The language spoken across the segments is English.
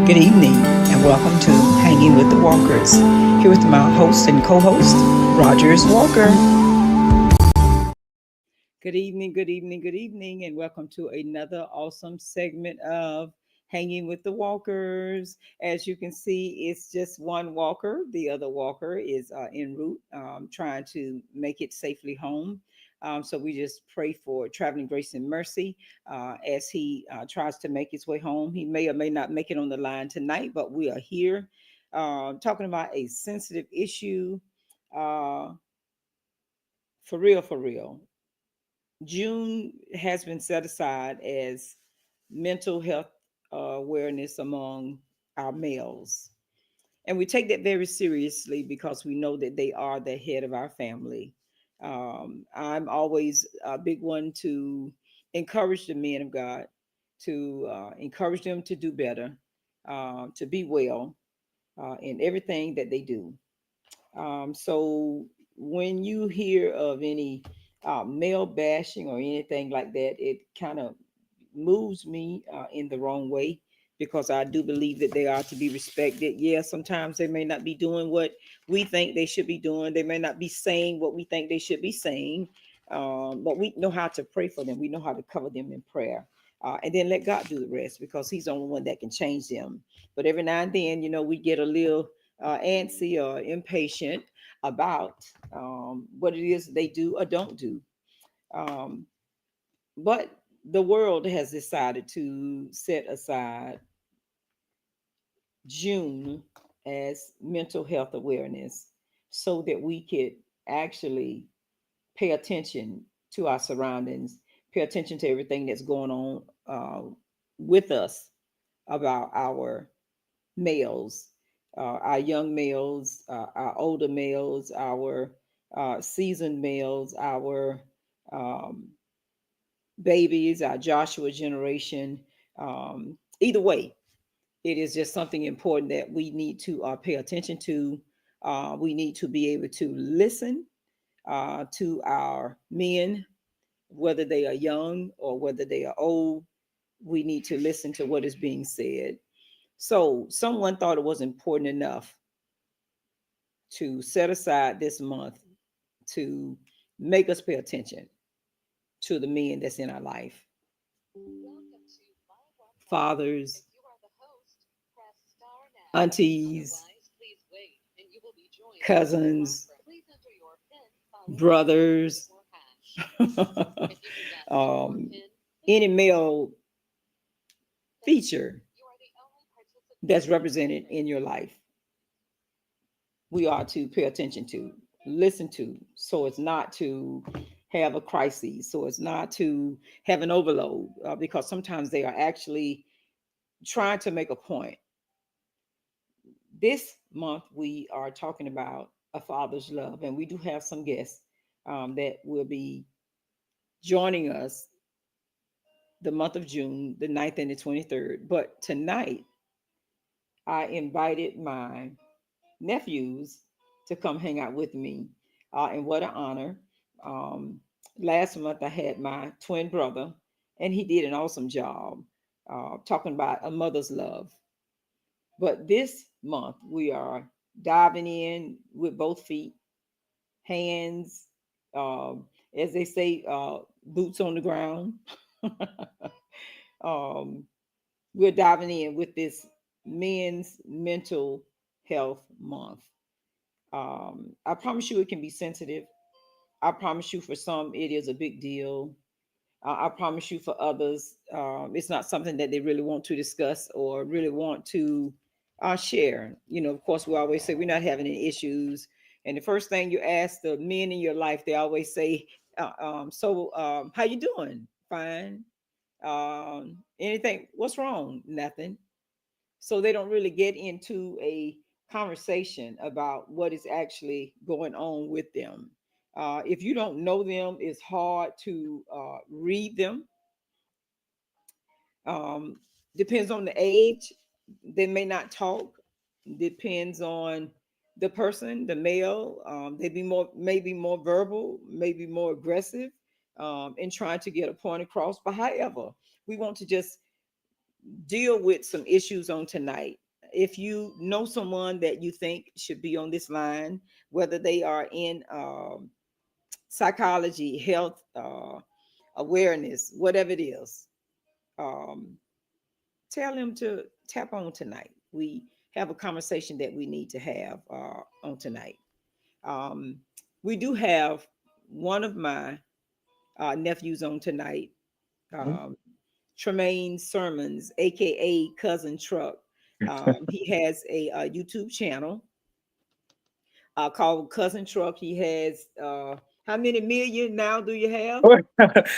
Good evening, and welcome to Hanging with the Walkers. Here with my host and co host, Rogers Walker. Good evening, good evening, good evening, and welcome to another awesome segment of Hanging with the Walkers. As you can see, it's just one walker. The other walker is en route, trying to make it safely home. So we just pray for traveling grace and mercy as he tries to make his way home. He may or may not make it on the line tonight, but we are here talking about a sensitive issue. Uh, for real, for real. June has been set aside as mental health awareness among our males. And we take that very seriously because we know that they are the head of our family. I'm always a big one to encourage the men of God, to encourage them to do better, to be well in everything that they do. So when you hear of any male bashing or anything like that, it kind of moves me in the wrong way because I do believe that they are to be respected. Yeah, sometimes they may not be doing what we think they should be doing. They may not be saying what we think they should be saying, but we know how to pray for them. We know how to cover them in prayer. And then let God do the rest because He's the only one that can change them. But every now and then, we get a little antsy or impatient about what it is they do or don't do. Um, but the world has decided to set aside June as mental health awareness so that we could actually pay attention to our surroundings, pay attention to everything that's going on with us about our males, our young males, our older males, our seasoned males, our um, babies, our Joshua generation. Either way, it is just something important that we need to pay attention to. We need to be able to listen to our men, whether they are young or whether they are old. We need to listen to what is being said. So, someone thought it was important enough to set aside this month to make us pay attention to the men that's in our life. Fathers, aunties, cousins, brothers, um, any male feature that's represented in your life, we ought to pay attention to, listen to, so it's not to have a crisis, so it's not to have an overload, because sometimes they are actually trying to make a point. This month, we are talking about a father's love, and we do have some guests that will be joining us the month of June, the 9th and the 23rd. But tonight, I invited my nephews to come hang out with me. And what an honor. Um, Last month, I had my twin brother, and he did an awesome job talking about a mother's love. But this month, we are diving in with both feet, hands, as they say, boots on the ground. um, we're diving in with this men's mental health month. I promise you it can be sensitive. I promise you for some it is a big deal. I promise you for others it's not something that they really want to discuss or really want to share. Of course, we always say we're not having any issues. And the first thing you ask the men in your life, they always say, how you doing? Fine. Anything? What's wrong? Nothing. So they don't really get into a conversation about what is actually going on with them. If you don't know them, it's hard to read them. Um, Depends on the age. They may not talk. Depends on the person, the male. They be more, maybe more verbal, maybe more aggressive in trying to get a point across. But however, we want to just deal with some issues on tonight. If you know someone that you think should be on this line, whether they are in psychology, health, awareness, whatever it is, um, tell them to tap on tonight. We have a conversation that we need to have on tonight. Um, we do have one of my nephews on tonight, Mhm. um, Tremaine Sermons, aka Cousin Truck. He has a YouTube channel called Cousin Truck. He has how many million now do you have?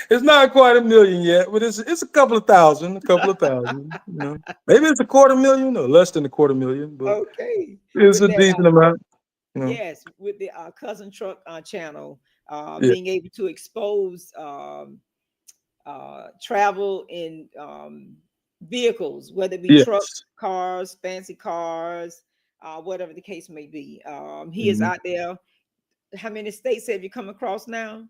It's not quite a million yet, but it's a couple of thousand, a couple of thousand. You know, maybe it's a quarter million or less than a quarter million, but Okay, it's with a that, decent amount. You know, yes, with the Cousin Truck channel, yeah, being able to expose travel in vehicles, whether it be yes. trucks, cars, fancy cars, whatever the case may be. He is Mhm. out there. How many states have you come across now?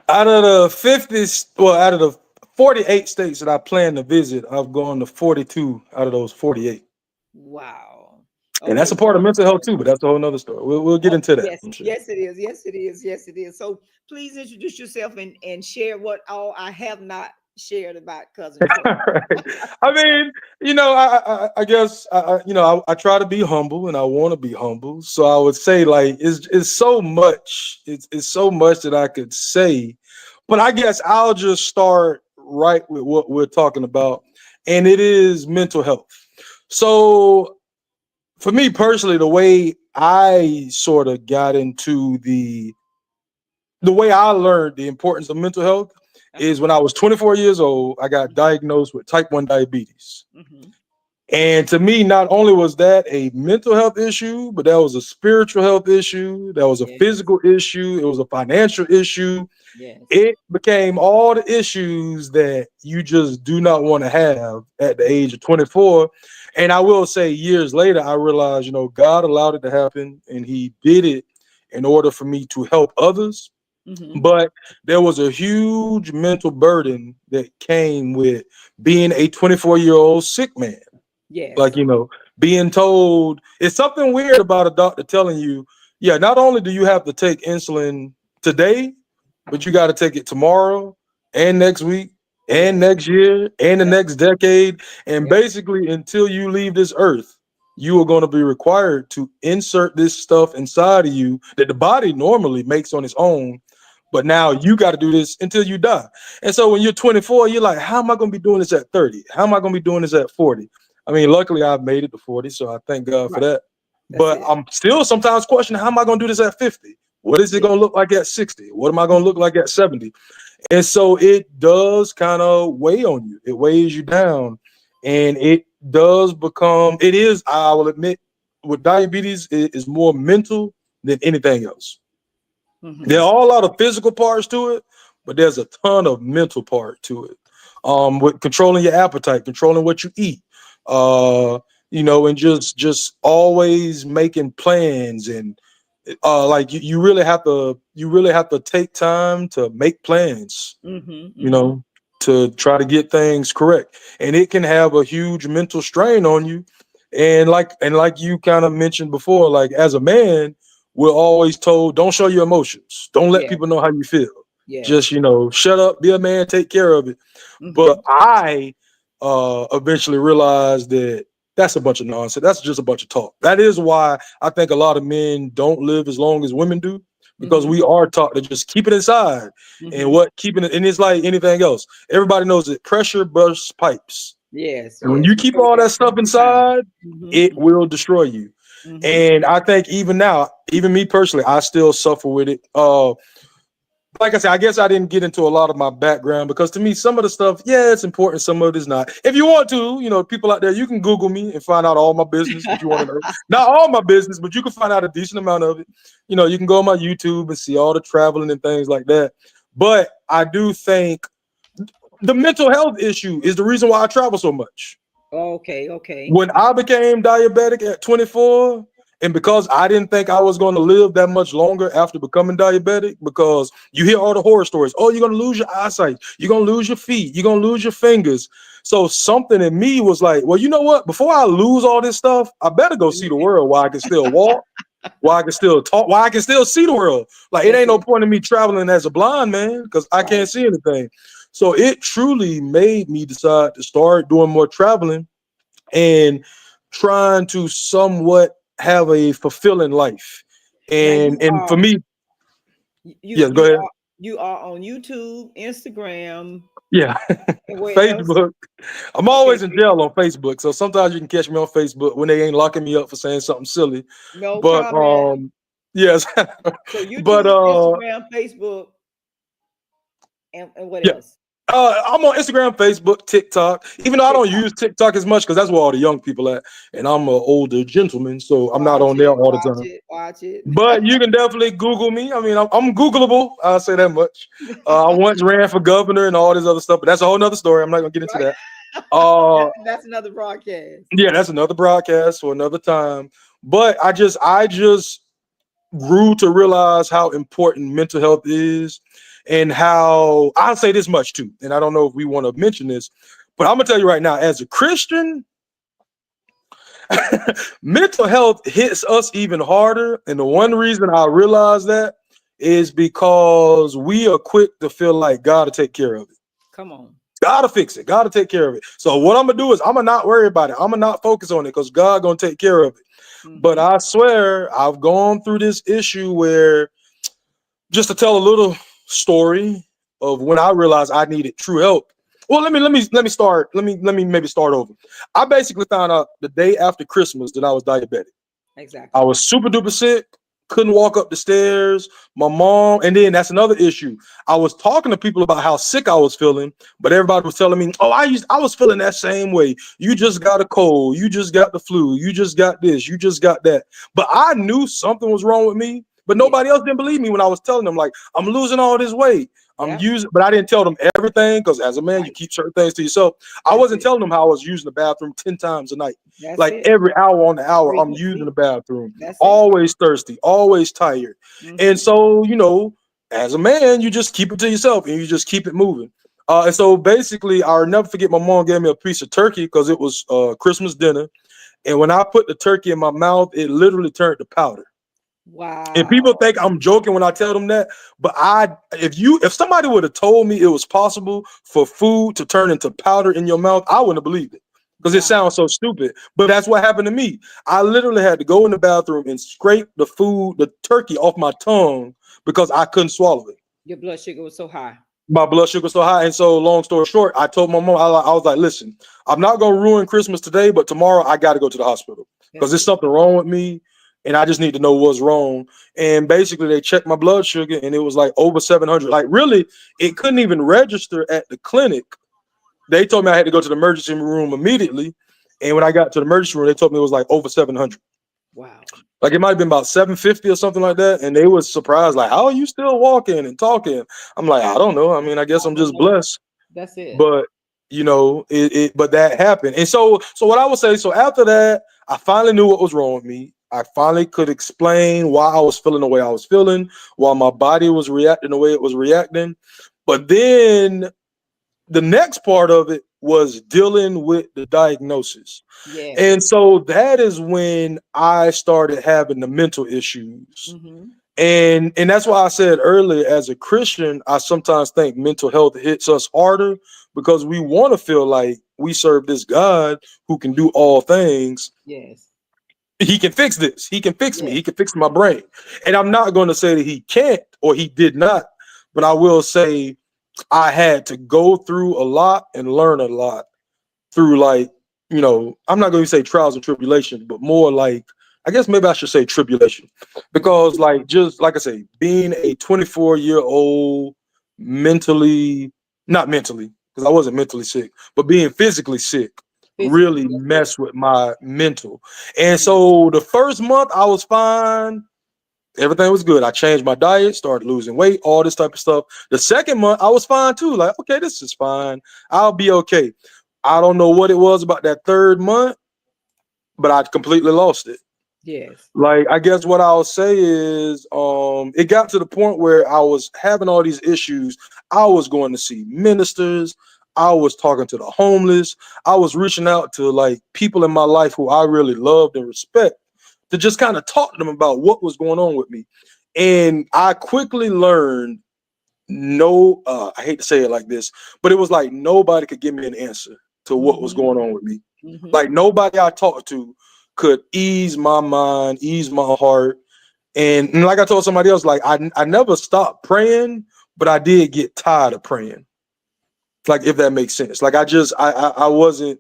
Out of the 50, well, out of the 48 states that I plan to visit, I've gone to 42 out of those 48. Wow. And that's Okay, a part of so mental health too, but that's a whole nother story. We'll get oh, into that, yes, I'm sure. yes, it is. Yes, it is. Yes, it is. So please introduce yourself and share what all I have not shared about Cousin Truck. Right. I mean, I guess I try to be humble and I want to be humble. So I would say like it's so much. It's so much that I could say, but I guess I'll just start right with what we're talking about, and it is mental health. So for me personally, the way I sort of got into the way I learned the importance of mental health is Uh-huh. when I was 24 years old, I got diagnosed with type 1 diabetes. Hmm. And to me, not only was that a mental health issue, but that was a spiritual health issue, that was a Yes. physical issue, it was a financial issue. Yes. It became all the issues that you just do not want to have at the age of 24. And I will say, years later, I realized, God allowed it to happen and He did it in order for me to help others, Hmm. but there was a huge mental burden that came with being a 24-year-old sick man. Like, Yes. being told it's something weird about a doctor telling you, yeah, not only do you have to take insulin today, but you got to take it tomorrow and next week and Yes. next year and the Yep. next decade. And Yep. basically, until you leave this earth, you are going to be required to insert this stuff inside of you that the body normally makes on its own. But now you got to do this until you die. And so when you're 24, you're like, how am I going to be doing this at 30? How am I going to be doing this at 40? I mean, luckily I've made it to 40, so I thank God for Right. that. That's But it. I'm still sometimes questioning, how am I going to do this at 50? What is it Yeah. going to look like at 60? What am I going to look Mhm. like at 70? And so it does kind of weigh on you. It weighs you down. And it does become, it is, I will admit, with diabetes, it is more mental than anything else. There Mhm. are a lot of physical parts to it, but there's a ton of mental part to it. With controlling your appetite, controlling what you eat, uh, and just always making plans and like you really have to take time to make plans, Mhm. you Mhm. know, to try to get things correct. And it can have a huge mental strain on you. And like you kind of mentioned before, like as a man, we're always told, don't show your emotions. Don't let Yeah. people know how you feel. Just, Yes. shut up, be a man, take care of it. But Mhm. I eventually realized that that's a bunch of nonsense. That's just a bunch of talk. That is why I think a lot of men don't live as long as women do, because Mhm. we are taught to just keep it inside. And Mhm. what keeping it, and it's like anything else. Everybody knows that pressure bursts pipes. Yes. And when Yes. you We keep heard all that that stuff plenty of times. inside, Mhm. it will destroy you. Mhm. And I think even now, even me personally, I still suffer with it. Like I said, I guess I didn't get into a lot of my background because to me, some of the stuff, yeah, it's important, some of it is not. If you want to, people out there, you can Google me and find out all my business if you want to know. Not all my business, but you can find out a decent amount of it. You can go on my YouTube and see all the traveling and things like that. But I do think the mental health issue is the reason why I travel so much. Okay. Okay. When I became diabetic at 24, and because I didn't think I was going to live that much longer after becoming diabetic, because you hear all the horror stories. Oh, you're going to lose your eyesight. You're going to lose your feet. You're going to lose your fingers. So something in me was like, well, you know what? Before I lose all this stuff, I better go see the world while I can still walk, while I can still talk, while I can still see the world. Like it That's ain't no it. point in me traveling as a blind man because I Right. can't see anything. So it truly made me decide to start doing more traveling and trying to somewhat have a fulfilling life. Now And for me, you yes, go ahead. you are on YouTube, Instagram, Yeah, and where else? Facebook. I'm Okay, always in jail on Facebook, so sometimes you can catch me on Facebook when they ain't locking me up for saying something silly. no But comment. yes, So but YouTube, Instagram, Facebook, and what yeah. else? I'm on Instagram, Facebook, TikTok. Even though I don't TikTok. use TikTok as much because that's where all the young people at, and I'm an older gentleman, so I'm not Watch on there it, all the watch time. it, watch it. But you can definitely Google me. I mean, I'm Googleable. I'll say that much. I once ran for governor and all this other stuff, but that's a whole nother story. I'm not gonna get into Right? that. Uh, That's another broadcast. yeah, that's another broadcast for another time. But I just grew to realize how important mental health is, and how I'll say this much too. And I don't know if we want to mention this, but I'm gonna tell you right now, as a Christian, mental health hits us even harder. And the one reason I realize that is because we are quick to feel like God to take care of it. Come on. God to fix it. God to take care of it. So what I'm gonna do is I'm gonna not worry about it. I'm gonna not focus on it because God gonna take care of it. But Mm-hmm. I swear I've gone through this issue where, just to tell a little story of when I realized I needed true help. Well, let me start. Let me maybe start over. I basically found out the day after Christmas that I was diabetic. I Exactly. was super duper sick, couldn't walk up the stairs. My mom, and then that's another issue. I was talking to people about how sick I was feeling, but everybody was telling me, "Oh, I was feeling that same way. You just got a cold, you just got the flu, you just got this, you just got that." But I knew something was wrong with me, but Yeah. nobody else didn't believe me when I was telling them, like, I'm losing all this weight. I'm Yeah. using, but I didn't tell them everything because as a man, you Right. keep certain things to yourself. I That's wasn't it. telling them how I was using the bathroom 10 times a night. That's Like it. every hour on the hour, I'm using the See, bathroom, that's it. always thirsty, always tired. And Mm-hmm. so, as a man, you just keep it to yourself and you just keep it moving. And so basically, I'll never forget my mom gave me a piece of turkey because it was Christmas dinner. And when I put the turkey in my mouth, it literally turned to powder. And people Wow. think I'm joking when I tell them that, but if somebody would have told me it was possible for food to turn into powder in your mouth, I wouldn't have believed it because it Wow. sounds so stupid. But that's what happened to me. I literally had to go in the bathroom and scrape the turkey off my tongue because I couldn't swallow it. Your blood sugar was so high. My blood sugar was so high. And so, long story short, I told my mom, I was like, listen, I'm not going to ruin Christmas today, but tomorrow I got to go to the hospital because That's there's it. something wrong with me. And I just need to know what's wrong. And basically, they checked my blood sugar and it was like over 700. Like, really, it couldn't even register at the clinic. They told me I had to go to the emergency room immediately. And when I got to the emergency room, they told me it was like over 700. Wow. Like it might have been about 750 or something like that. And they was surprised, like, how are you still walking and talking? I'm like, I don't know. I mean, I guess I I'm don't just know. blessed. That's it. But but that happened. And so what I would say, so after that, I finally knew what was wrong with me. I finally could explain why I was feeling the way I was feeling, why my body was reacting the way it was reacting. But then the next part of it was dealing with the diagnosis. Yes. And so that is when I started having the mental issues. Mm-hmm. And that's why I said earlier, as a Christian, I sometimes think mental health hits us harder because we want to feel like we serve this God who can do all things. Yes. He can fix this. He can fix me. Yes. He can fix my brain. And I'm not going to say that he can't or he did not, but I will say I had to go through a lot and learn a lot through, like, I'm not going to say trials and tribulations, but more like, I guess maybe I should say tribulation, Mm-hmm. because like, just like I say, being a 24-year-old not mentally, because I wasn't mentally sick, but being physically sick Physically. really That's it. messed with my mental. And Mm-hmm. so the first month I was fine. Everything was good. I changed my diet, started losing weight, all this type of stuff. The second month, I was fine too. Like, okay, this is fine. I'll be okay. I don't know what it was about that third month, but I completely lost it. Yes. Like, I guess what I'll say is, it got to the point where I was having all these issues. I was going to see ministers. I was talking to the homeless. I was reaching out to like people in my life who I really loved and respect to just kind of talk to them about what was going on with me. And I quickly learned I hate to say it like this, but it was like nobody could give me an answer to what was going on with me. Like nobody I talked to could ease my mind, ease my heart. And like I told somebody else, like I never stopped praying, but I did get tired of praying. Like, if that makes sense. Like I wasn't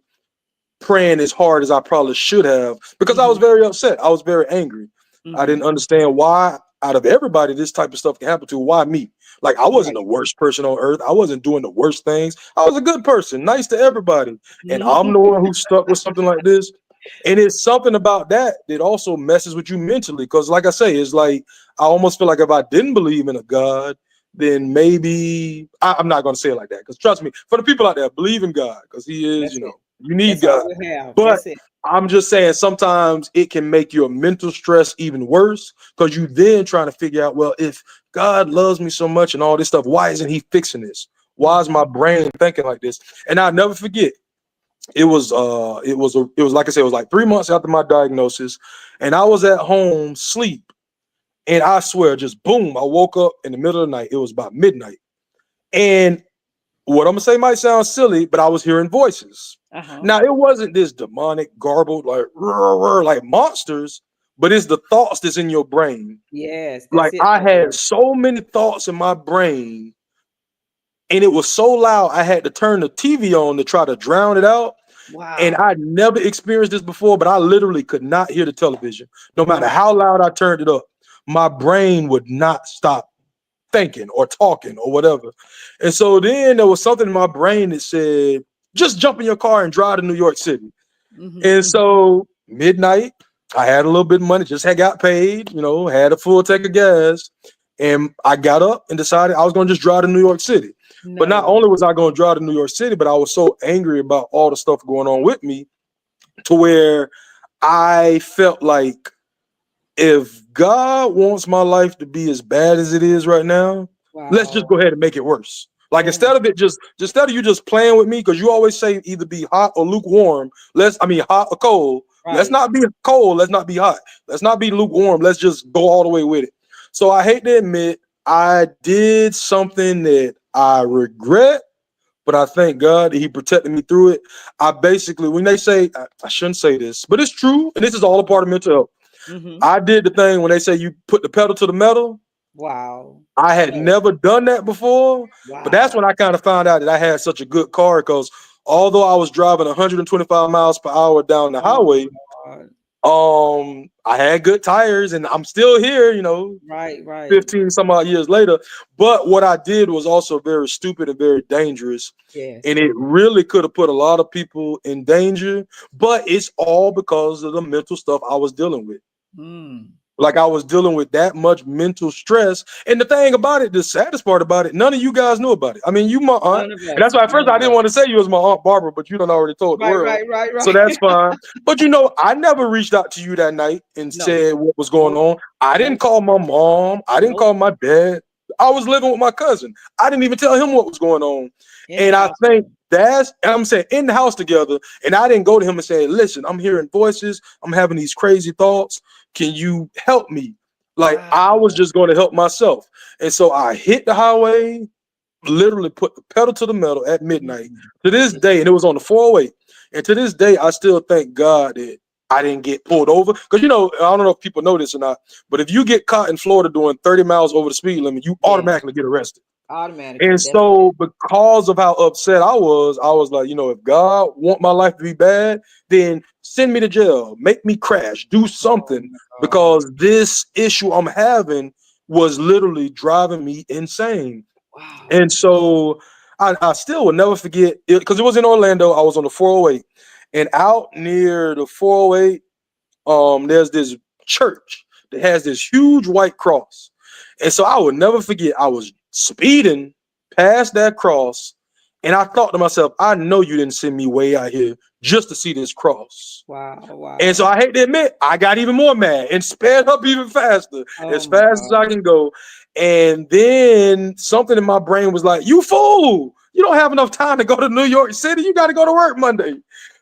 praying as hard as I probably should have because I was very upset. I was very angry. I didn't understand why out of everybody this type of stuff can happen to. Why me? Like, I wasn't the worst person on earth. I wasn't doing the worst things. I was a good person, nice to everybody. And I'm the one who stuck with something like this. And it's something about that that also messes with you mentally. Because like I say, it's like I almost feel like if I didn't believe in a God, then maybe I'm not going to say it like that. Because trust me, for the people out there, believe in God because He is, you need God. But I'm just saying sometimes it can make your mental stress even worse because you then trying to figure out, well, if God loves me so much and all this stuff, why isn't He fixing this? Why is my brain thinking like this? And I'll never forget. It was like I said, it was like 3 months after my diagnosis, and I was at home sleep, and I swear, just boom, I woke up in the middle of the night. It was about midnight, and what I'm gonna say might sound silly, but I was hearing voices. Now it wasn't this demonic, garbled, like like monsters, but it's the thoughts that's in your brain. Yes, like I had so many thoughts in my brain, and it was so loud I had to turn the TV on to try to drown it out. Wow. And I never experienced this before, but I literally could not hear the television. No matter how loud I turned it up, my brain would not stop thinking or talking or whatever. And so then there was something in my brain that said, just jump in your car and drive to New York City. And so midnight, I had a little bit of money, just had got paid, had a full tank of gas. And I got up and decided I was going to just drive to New York City. But not only was I going to drive to New York City, but I was so angry about all the stuff going on with me to where I felt like if God wants my life to be as bad as it is right now, let's just go ahead and make it worse. Like instead of you just playing with me, because you always say either be hot or lukewarm. Hot or cold. Right. Let's not be cold. Let's not be hot. Let's not be lukewarm. Let's just go all the way with it. So I hate to admit I did something that I regret, but I thank God that He protected me through it. I basically, when they say, I shouldn't say this, but it's true, and this is all a part of mental health. I did the thing when they say you put the pedal to the metal. Wow. I had never done that before, but that's when I kind of found out that I had such a good car, because although I was driving 125 miles per hour down the highway, I had good tires and I'm still here, right. 15 some odd years later. But what I did was also very stupid and very dangerous. Yes. And it really could have put a lot of people in danger, but it's all because of the mental stuff I was dealing with. Like I was dealing with that much mental stress. And the thing about it, the saddest part about it, none of you guys knew about it. I mean, you my aunt. And that's why at first I didn't want to say you was my Aunt Barbara, but you done already told the world. Right. So that's fine. But I never reached out to you that night and said what was going on. I didn't call my mom. I didn't call my dad. I was living with my cousin. I didn't even tell him what was going on. And I think I'm saying in the house together. And I didn't go to him and say, listen, I'm hearing voices. I'm having these crazy thoughts. Can you help me? Like I was just going to help myself. And so I hit the highway, literally put the pedal to the metal at midnight. To this day, and it was on the 408. And to this day, I still thank God that I didn't get pulled over. Because, I don't know if people know this or not, but if you get caught in Florida doing 30 miles over the speed limit, you automatically get arrested. Automatically. And so because of how upset I was like, if God want my life to be bad, then send me to jail, make me crash, do something, because this issue I'm having was literally driving me insane. Wow. And so I still will never forget it, because it was in Orlando. I was on the 408, and out near the 408, there's this church that has this huge white cross. And so I would never forget, I was speeding past that cross, and I thought to myself, I know you didn't send me way out here just to see this cross. Wow. And so I hate to admit, I got even more mad and sped up even faster, as fast as I can go. And then something in my brain was like, you fool, You don't have enough time to go to New York City. You got to go to work Monday.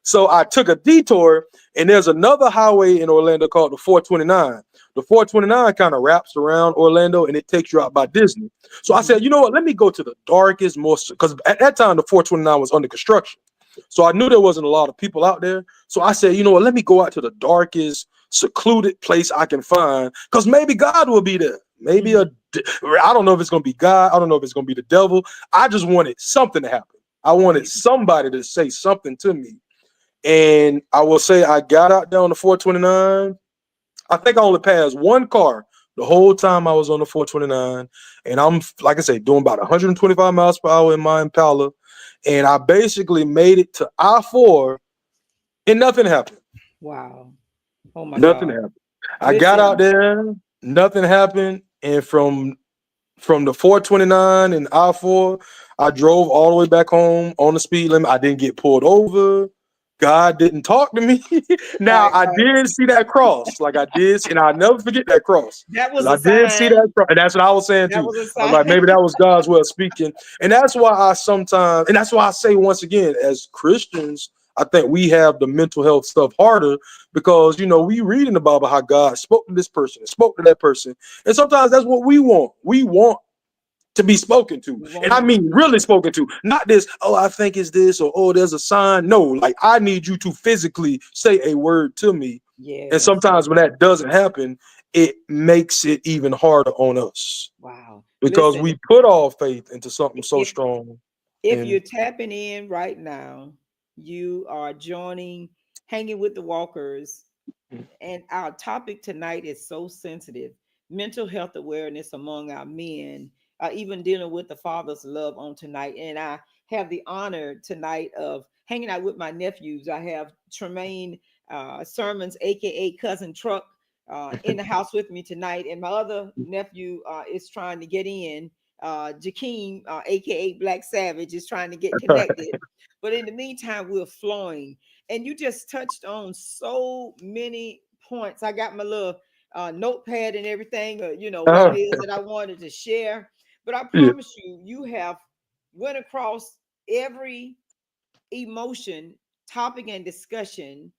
So I took a detour, and there's another highway in Orlando called the 429. The 429 kind of wraps around Orlando, and it takes you out by Disney. So I said, you know what? Let me go to the darkest, most, because at that time the 429 was under construction. So I knew there wasn't a lot of people out there. So I said, you know what? Let me go out to the darkest, secluded place I can find, because maybe God will be there. Maybe I don't know if it's going to be God. I don't know if it's going to be the devil. I just wanted something to happen. I wanted somebody to say something to me. And I will say I got out there on the 429. I think I only passed one car the whole time I was on the 429. And I'm, like I say, doing about 125 miles per hour in my Impala. And I basically made it to I-4 and nothing happened. Wow. Oh my Nothing God. happened. I got out there, nothing happened. And from the 429 and I-4, I drove all the way back home on the speed limit. I didn't get pulled over. God didn't talk to me. Now, I did see that cross. Like I did, and I'll never forget that cross. That was I a did see sign. that cross. And that's what I was saying That too. was a I was like, sign. maybe that was God's way of speaking. And that's why I sometimes, and that's why I say once again, as Christians, I think we have the mental health stuff harder because, you know, we read in the Bible how God spoke to this person, spoke to that person. And sometimes that's what we want. We want to be spoken to. And I mean really spoken to. Not this, oh, I think it's this, or oh, there's a sign. No, like I need you to physically say a word to me. Yes. And sometimes when that doesn't happen, it makes it even harder on us. Wow. Because Listen, we put all faith into something so strong. if And you're tapping in right now, you are joining Hanging with the Walkers. And our topic tonight is so sensitive: mental health awareness among our men, even dealing with the Father's love on tonight. And I have the honor tonight of hanging out with my nephews. I have Tremaine Sermons, aka Cousin Truck, in the house with me tonight. And my other nephew is trying to get in. Jakeem, aka Black Savage, is trying to get connected. But in the meantime, we're flowing. And you just touched on so many points. I got my little notepad and everything, you know, what it is that I wanted to share. But I promise you, you have went across every emotion, topic, and discussion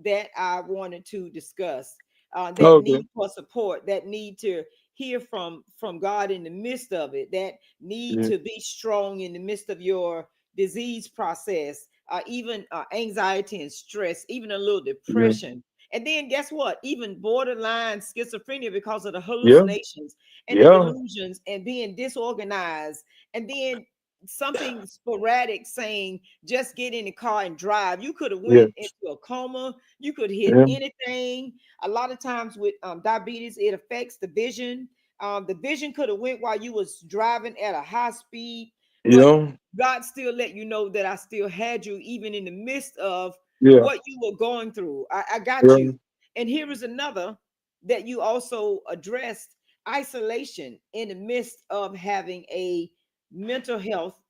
that I wanted to discuss. That need for support, that need to hear from God in the midst of it, that need to be strong in the midst of your disease process, even anxiety and stress, even a little depression. And then guess what? Even borderline schizophrenia because of the hallucinations and the delusions and being disorganized. And then something sporadic saying just get in the car and drive. You could have went into a coma. You could hit anything. A lot of times with diabetes, it affects the vision. The vision could have went while you was driving at a high speed, but God still let you know that I still had you even in the midst of what you were going through. I got you. And here is another that you also addressed: isolation in the midst of having a mental health,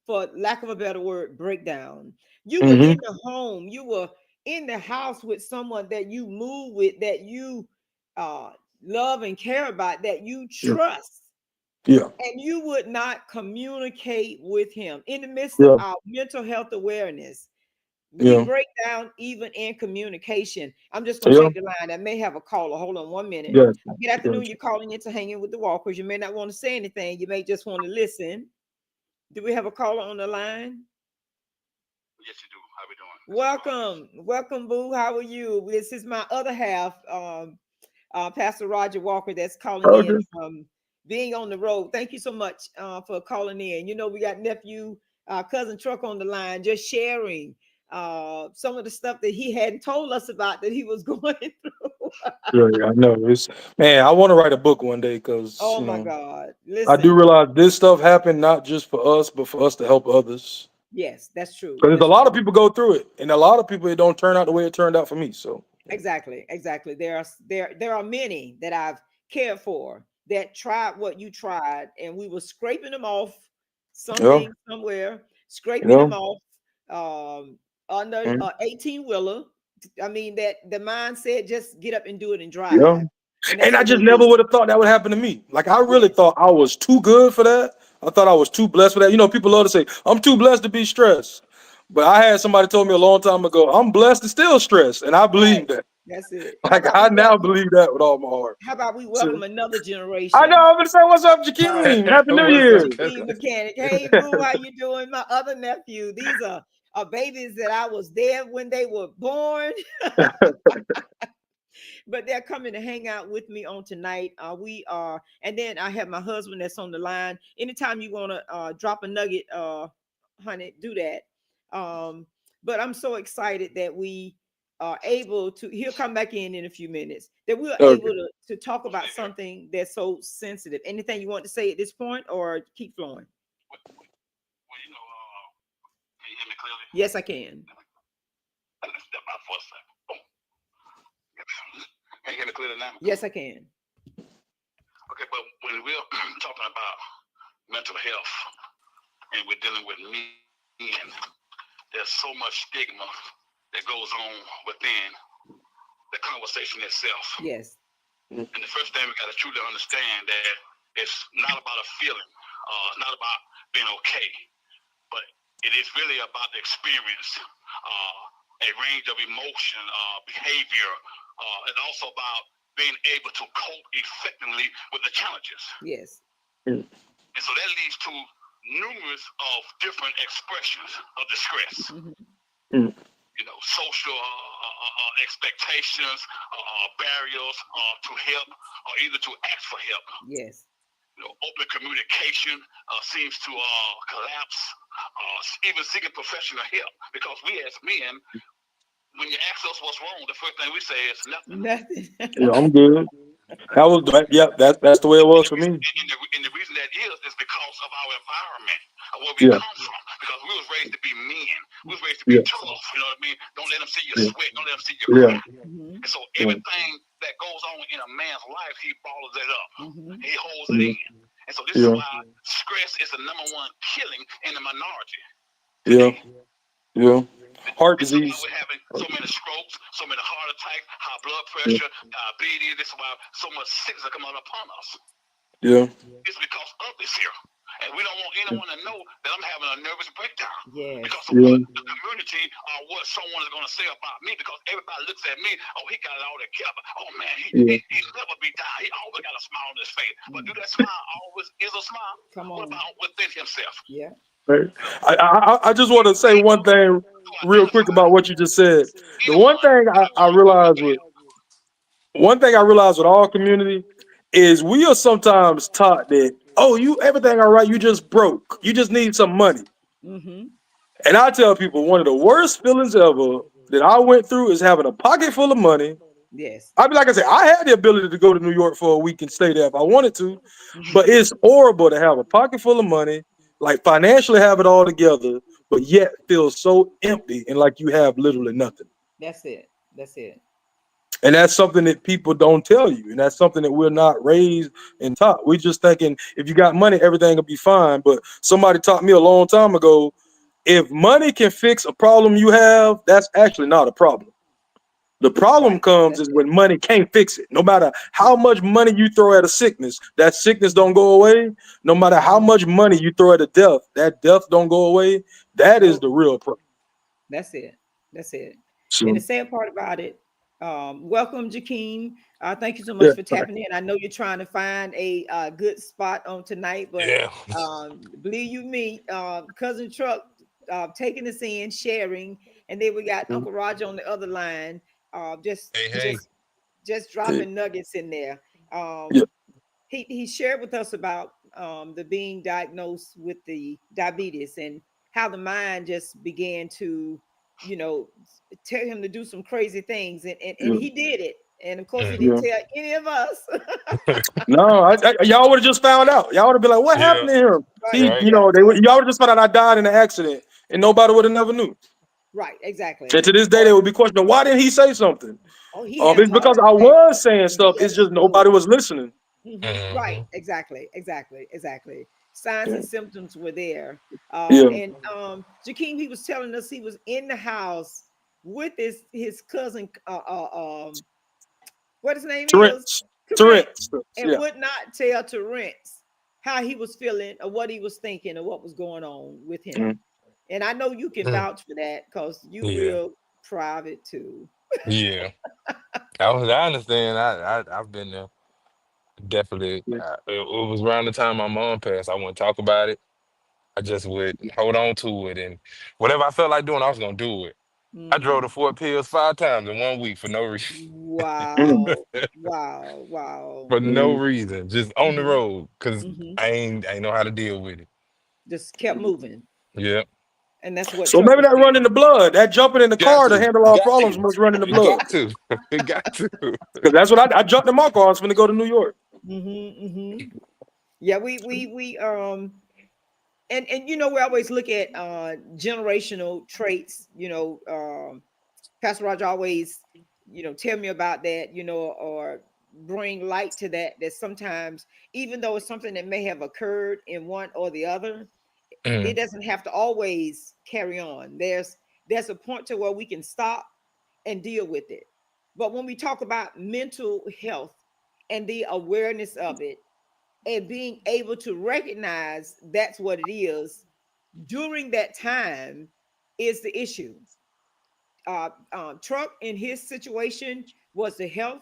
for lack of a better word, breakdown. You were in the home, you were in the house with someone that you move with, that you love and care about, that you trust. And you would not communicate with him in the midst of our mental health awareness. We break down even in communication. I'm just going to take the line. I may have a caller. Hold on 1 minute. Good afternoon. You're calling into Hanging with the Walkers. You may not want to say anything. You may just want to listen. Do we have a caller on the line? Yes, you do. How we doing? Welcome, Boo. How are you? This is my other half, Pastor Roger Walker, that's calling in from being on the road. Thank you so much for calling in. You know, we got nephew, Cousin Truck on the line, just sharing some of the stuff that he hadn't told us about that he was going through. I know. Man, I want to write a book one day because my God. Listen, I do realize this stuff happened not just for us, but for us to help others. Yes, that's true. Because a lot of people go through it, and a lot of people, it don't turn out the way it turned out for me. So exactly. There are many that I've cared for that tried what you tried, and we were scraping them off somewhere, scraping them off under 18-wheeler. I mean, that the mindset, just get up and do it and drive. And I just never would have thought that would happen to me. Like I really thought I was too good for that. I thought I was too blessed for that. You know, people love to say, I'm too blessed to be stressed. But I had somebody told me a long time ago, I'm blessed to still stressed. And I believe that. That's it. Like, I now believe that with all my heart. How about we So, welcome another generation? I know. I'm going to say, what's up, Jakeem? Happy New Year. Jakeem Mechanic. Hey, boo, how you doing? My other nephew. These are babies that I was there when they were born. But they're coming to hang out with me on tonight. We are, and then I have my husband that's on the line. Anytime you want to drop a nugget, honey, do that. But I'm so excited that we are able to, he'll come back in a few minutes, that we're able to talk about something that's so sensitive. Anything you want to say at this point, or keep flowing? Well, you know, can you hear me clearly? Yes, I can. Let's step out for a second. Can you hear me clearly now? Yes, I can. Okay, but when we're talking about mental health and we're dealing with men, there's so much stigma that goes on within the conversation itself. Yes. And the first thing we got to truly understand that it's not about a feeling, it's not about being okay, but it is really about the experience, a range of emotion, behavior, and also about being able to cope effectively with the challenges. Yes. And so that leads to numerous of different expressions of distress. You know, social expectations, barriers to help, or either to ask for help. Yes. You know, open communication seems to collapse, even seeking professional help, because we as men, when you ask us what's wrong, the first thing we say is nothing. Nothing. Yeah, I'm good. That was, yeah, that's the way it was for me. And the reason that is because of our environment, where we come from. Because we was raised to be men. We was raised to be tough. You know what I mean? Don't let them see you sweat. Don't let them see you cry. And so everything that goes on in a man's life, he bottles it up. He holds it in. And so this is why stress is the #1 killing in the minority. Heart disease. We're having so many strokes, so many heart attacks, high blood pressure, diabetes. This is why so much sickness are coming upon us. It's because of this here. And we don't want anyone to know that I'm having a nervous breakdown. Because of what the community or what someone is going to say about me, because everybody looks at me, oh, he got it all together. Oh, man, he's never be down. He always got a smile on his face. But do that smile always is a smile? Come on. What about within himself? I just want to say one thing real quick about what you just said. The one thing I realized with our community is we are sometimes taught that, oh, you everything all right, you just broke. You just need some money. And I tell people one of the worst feelings ever that I went through is having a pocket full of money. I mean, like I said, I had the ability to go to New York for a week and stay there if I wanted to, but it's horrible to have a pocket full of money, like financially have it all together, but yet feel so empty and like you have literally nothing. That's it. And that's something that people don't tell you. And that's something that we're not raised and taught. We're just thinking if you got money, everything will be fine. But somebody taught me a long time ago, if money can fix a problem you have, that's actually not a problem. The problem comes is when money can't fix it. No matter how much money you throw at a sickness, that sickness don't go away. No matter how much money you throw at a death, that death don't go away. That is the real problem. That's it. So, and the sad part about it, welcome, Jakeem. Thank you so much for tapping in. I know you're trying to find a good spot on tonight, but believe you me, Cousin Truck taking us in, sharing, and then we got Uncle Roger on the other line, just dropping nuggets in there. He shared with us about the being diagnosed with the diabetes and how the mind just began to, tell him to do some crazy things, and he did it. And of course, he didn't tell any of us. No, y'all would have just found out. Y'all would have been like, "What happened to him?" Y'all would have just found out I died in an accident, and nobody would have never knew. Right, exactly. And to this day, they would be questioning, "Why didn't he say something?" It's because I was saying stuff. It's just nobody was listening. Right, exactly. Signs and symptoms were there. And Jakeem, he was telling us he was in the house with his cousin. What his name is? Terrence. And would not tell Terrence how he was feeling or what he was thinking or what was going on with him. And I know you can vouch for that because you real private too. Yeah. I understand. I've been there. Definitely. It was around the time my mom passed. I wouldn't talk about it. I just would hold on to it, and whatever I felt like doing, I was gonna do it. I drove to Fort Pierce 5 times in 1 week for no reason. Wow. Wow. For no reason, just on the road, because Mhm. I ain't know how to deal with it. Just kept moving. Yeah. And that's what So maybe truckers that do. run in the blood, that jumping in the car to handle our problems must run in the It blood. got to. It got to. Because that's what I jumped in my car. I was going to go to New York. Yeah, we and you know, we always look at generational traits, you know. Pastor Roger always, you know, tell me about that, you know, or bring light to that sometimes, even though it's something that may have occurred in one or the other, it doesn't have to always carry on. There's a point to where we can stop and deal with it. But when we talk about mental health and the awareness of it and being able to recognize that's what it is during that time is the issue. Truck in his situation was the health.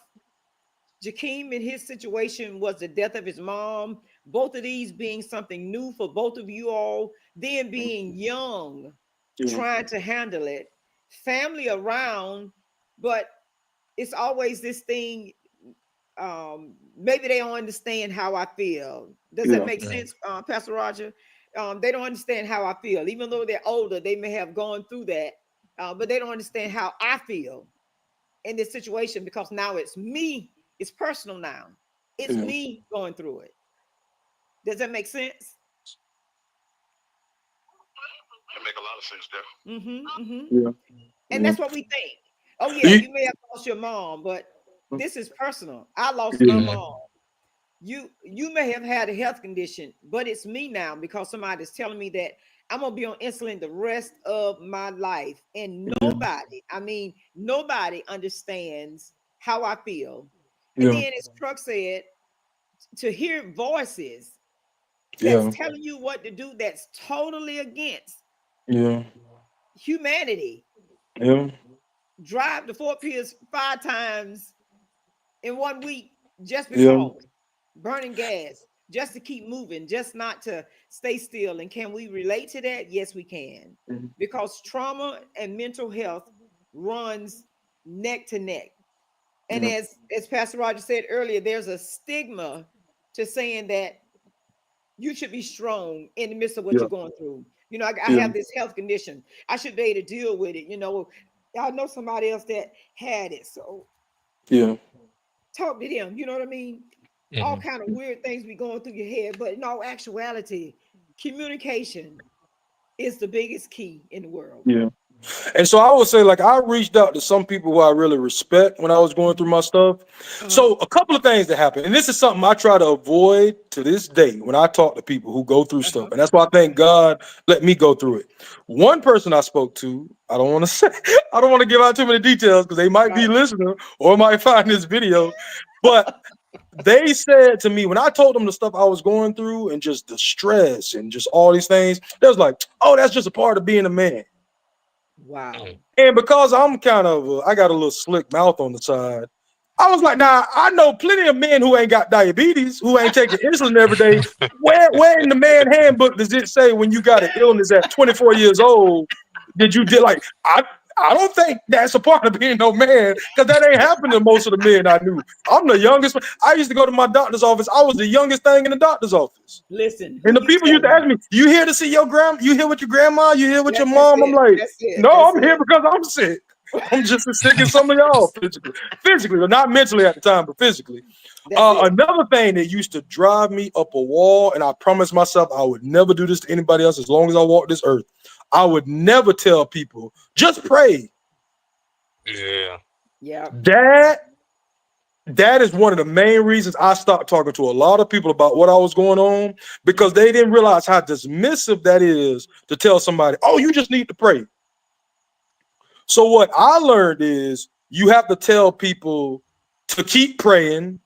Jakeem in his situation was the death of his mom. Both of these being something new for both of you all, then being young, trying to handle it, family around, but it's always this thing. Maybe they don't understand how I feel. Does that make sense, Pastor Roger? They don't understand how I feel, even though they're older. They may have gone through that, but they don't understand how I feel in this situation because now it's me. It's personal now. It's me going through it. Does that make sense? That make a lot of sense there. And that's what we think. Oh yeah, you may have lost your mom, but this is personal. I lost my mom. You may have had a health condition, but it's me now because somebody's telling me that I'm gonna be on insulin the rest of my life. And nobody understands how I feel. And then as Truck said, to hear voices that's telling you what to do that's totally against humanity. Drive to Fort Pierce 5 times in 1 week just because burning gas, just to keep moving, just not to stay still. And can we relate to that? Yes, we can. Because trauma and mental health runs neck to neck. And as Pastor Roger said earlier, there's a stigma to saying that you should be strong in the midst of what you're going through. You know, I have this health condition. I should be able to deal with it. You know, I know somebody else that had it. So talk to them. You know what I mean? All kind of weird things be going through your head. But in all actuality, communication is the biggest key in the world. And so I would say, like, I reached out to some people who I really respect when I was going through my stuff. So a couple of things that happened, and this is something I try to avoid to this day when I talk to people who go through stuff. And that's why I thank God let me go through it. One person I spoke to, I don't want to give out too many details because they might be listening or might find this video, but they said to me when I told them the stuff I was going through and just the stress and just all these things, they was like, "Oh, that's just a part of being a man." Wow. And because I'm kind of, I got a little slick mouth on the side, I was like, nah, I know plenty of men who ain't got diabetes, who ain't taking insulin every day. Where in the man handbook does it say when you got an illness at 24 years old, did you did like, I don't think that's a part of being no man, because that ain't happened to most of the men I knew. I'm the youngest. I used to go to my doctor's office. I was the youngest thing in the doctor's office. Listen, and the people used to ask me, "You here to see your grandma? You here with your grandma? You here with your mom?" I'm like, "No, I'm here because I'm sick. I'm just as sick as some of y'all physically, but not mentally at the time, but physically." Another thing that used to drive me up a wall, and I promised myself I would never do this to anybody else as long as I walk this earth. I would never tell people, just pray. Yeah. That is one of the main reasons I stopped talking to a lot of people about what I was going on, because they didn't realize how dismissive that is to tell somebody, "Oh, you just need to pray." So what I learned is you have to tell people to keep praying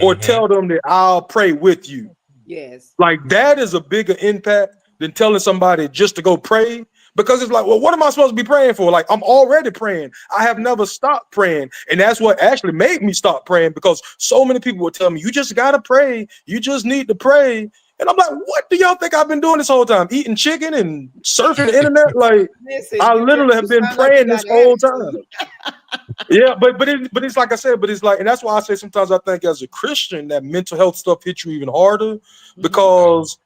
or tell them that I'll pray with you. Yes. Like that is a bigger impact than telling somebody just to go pray. Because it's like, well, what am I supposed to be praying for? Like, I'm already praying. I have never stopped praying. And that's what actually made me stop praying, because so many people would tell me, you just got to pray. You just need to pray. And I'm like, what do y'all think I've been doing this whole time? Eating chicken and surfing the internet? Like, Listen, I you literally have been sound like you praying got this whole attitude. time. Yeah, but it's like I said, but it's like, and that's why I say sometimes I think as a Christian that mental health stuff hits you even harder, because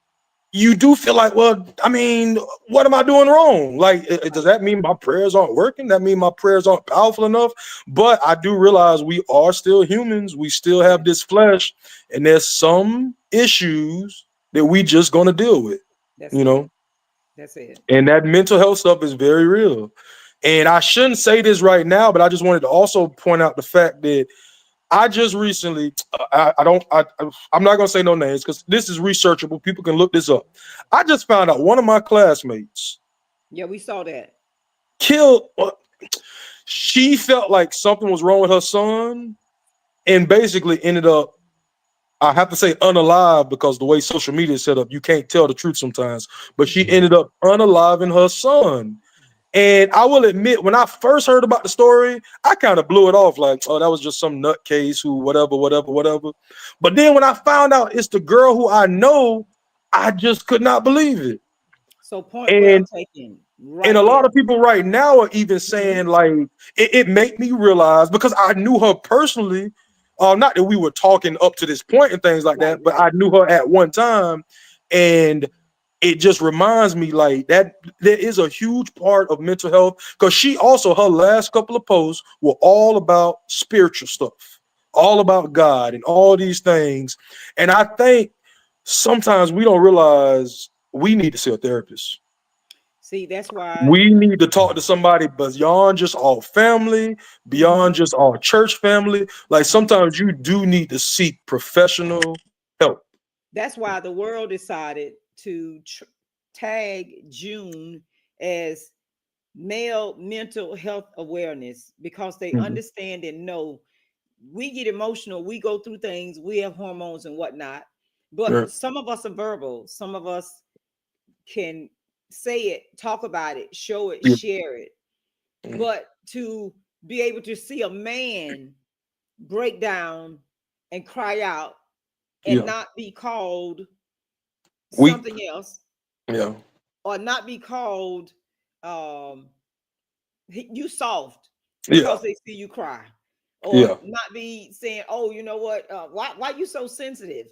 you do feel like, well, I mean, what am I doing wrong? Like, does that mean my prayers aren't working? That mean my prayers aren't powerful enough? But I do realize we are still humans. We still have this flesh, and there's some issues that we just gonna deal with, That's you it. know? That's it. And that mental health stuff is very real. And I shouldn't say this right now, but I just wanted to also point out the fact that I just recently, I'm not gonna say no names because this is researchable. People can look this up. I just found out one of my classmates Yeah, we saw that. killed. She felt like something was wrong with her son, and basically ended up, I have to say, unalive, because the way social media is set up, you can't tell the truth sometimes. But she ended up unaliving her son. And I will admit, when I first heard about the story, I kind of blew it off like, oh, that was just some nutcase who whatever. But then when I found out it's the girl who I know, I just could not believe it. So point well taken. Right. And a lot of people right now are even saying, like, it made me realize, because I knew her personally, not that we were talking up to this point and things like that, but I knew her at one time. And it just reminds me like that there is a huge part of mental health, because she also, her last couple of posts were all about spiritual stuff, all about God and all these things. And I think sometimes we don't realize we need to see a therapist. See, that's why We need to talk to somebody beyond just our family, beyond just our church family. Like sometimes you do need to seek professional help. That's why the world decided to tag June as male mental health awareness, because they understand and know we get emotional, we go through things, we have hormones and whatnot, but some of us are verbal, some of us can say it, talk about it, show it, share it. But to be able to see a man break down and cry out and not be called something else, or not be called you soft because they see you cry, or not be saying, oh, you know what, why you so sensitive,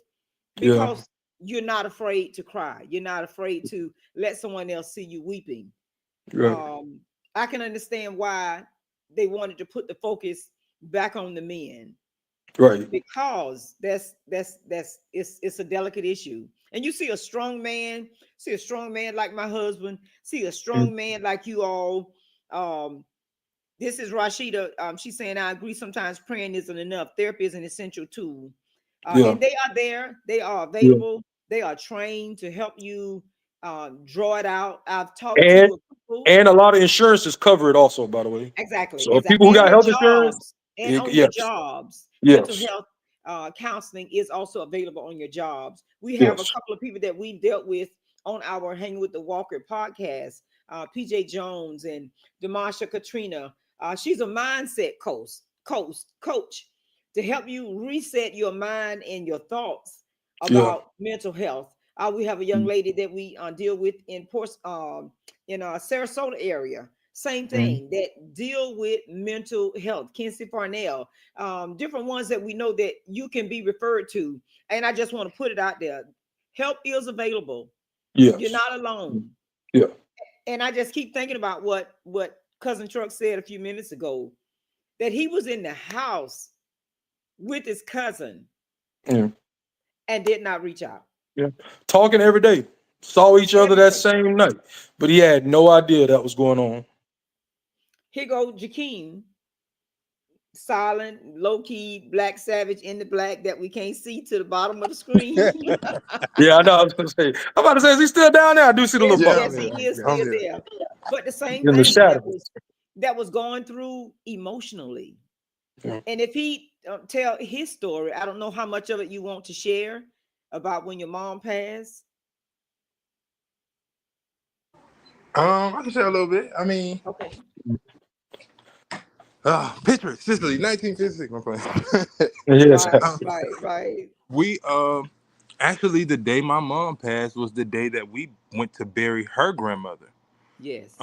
because you're not afraid to cry, you're not afraid to let someone else see you weeping. I can understand why they wanted to put the focus back on the men, because it's a delicate issue. And you see a strong man like my husband, see a strong man like you all. This is Rashida. She's saying, I agree, sometimes praying isn't enough. Therapy is an essential tool. And they are there, they are available, they are trained to help you draw it out. I've talked to and a lot of insurances cover it also, by the way. Exactly. So people who got health insurance, and on your jobs, mental health counseling is also available on your jobs. We have a couple of people that we've dealt with on our Hanging with the Walker podcast, PJ Jones and Demasha Katrina. She's a mindset coach to help you reset your mind and your thoughts about mental health. We have a young lady that we deal with in Sarasota area. Same thing, that deal with mental health. Kinsey Farnell, different ones that we know that you can be referred to. And I just want to put it out there. Help is available. You're not alone. And I just keep thinking about what Cousin Truck said a few minutes ago, that he was in the house with his cousin and did not reach out. Talking every day. Saw each other that same night, but he had no idea that was going on. Here go Jakeem, silent, low-key, Black Savage in the black that we can't see to the bottom of the screen. I know. I'm about to say, is he still down there? I do see the little yes, he is still there. But the same in thing the that was going through emotionally. And if he tell his story, I don't know how much of it you want to share, about when your mom passed? I can share a little bit. I mean, Okay. Pittsburgh, Sicily, 1956. I'm playing. Yes. Right. We actually the day my mom passed was the day that we went to bury her grandmother. Yes.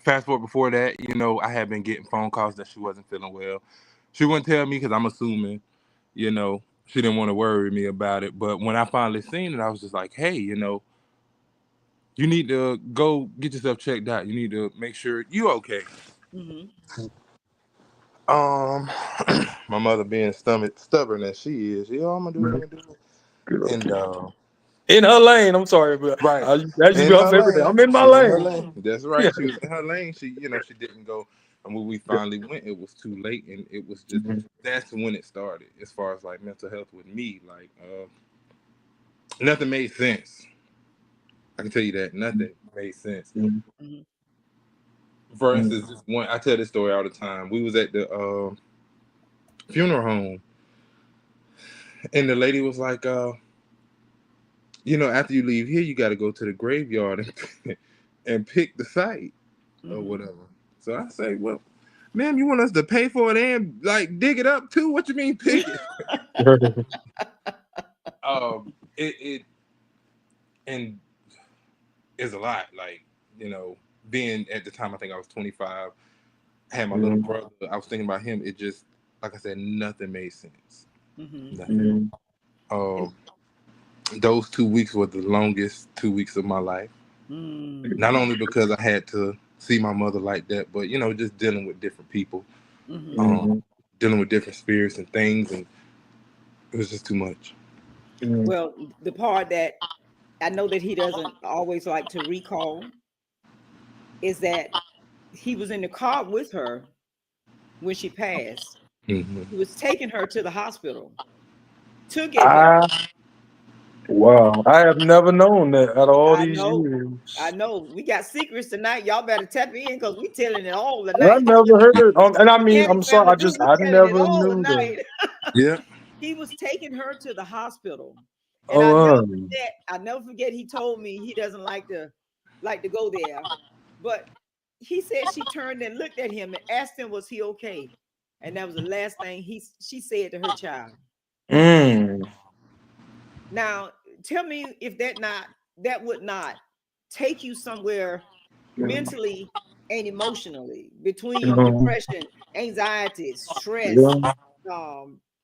Fast forward before that, you know, I had been getting phone calls that she wasn't feeling well. She wouldn't tell me because I'm assuming, you know, she didn't want to worry me about it. But when I finally seen it, I was just like, hey, you know, you need to go get yourself checked out. You need to make sure you okay. Mm-hmm. My mother being stubborn as she is, I'm gonna do it. I'm gonna do it. And In her lane. I'm sorry, but right that used to be her favorite thing. I'm in my She in her lane. lane. That's right. Yeah. She was in her lane. She, you know, she didn't go. And when we finally went, it was too late, and it was just that's when it started. As far as like mental health with me, like nothing made sense. I can tell you that nothing made sense. Mm-hmm. For instance, this one I tell this story all the time. We was at the funeral home, and the lady was like, you know, after you leave here, you got to go to the graveyard and pick the site or whatever. So I say, well, ma'am, you want us to pay for it and like dig it up too? What you mean pick it? It and is a lot. Like, you know, being at the time, I think I was 25. I had my little brother. I was thinking about him. It just, like I said, nothing made sense. Nothing. Those 2 weeks were the longest 2 weeks of my life. Not only because I had to see my mother like that, but you know, just dealing with different people, dealing with different spirits and things, and it was just too much. Well, the part that I know that he doesn't always like to recall is that he was in the car with her when she passed. He was taking her to the hospital to get help. Wow. I have never known that out of all I these know. years. I know. We got secrets tonight. Y'all better tap in because we telling it all I tonight. never heard it. And I mean, Mechanic I'm sorry. family do. We I telling it never all knew that. tonight. Yeah. He was taking her to the hospital, and I never forget. He told me he doesn't like to go there, but he said she turned and looked at him and asked him, "Was he okay?" And that was the last thing she said to her child. Now, tell me if that would not take you somewhere mentally and emotionally between depression, anxiety, stress,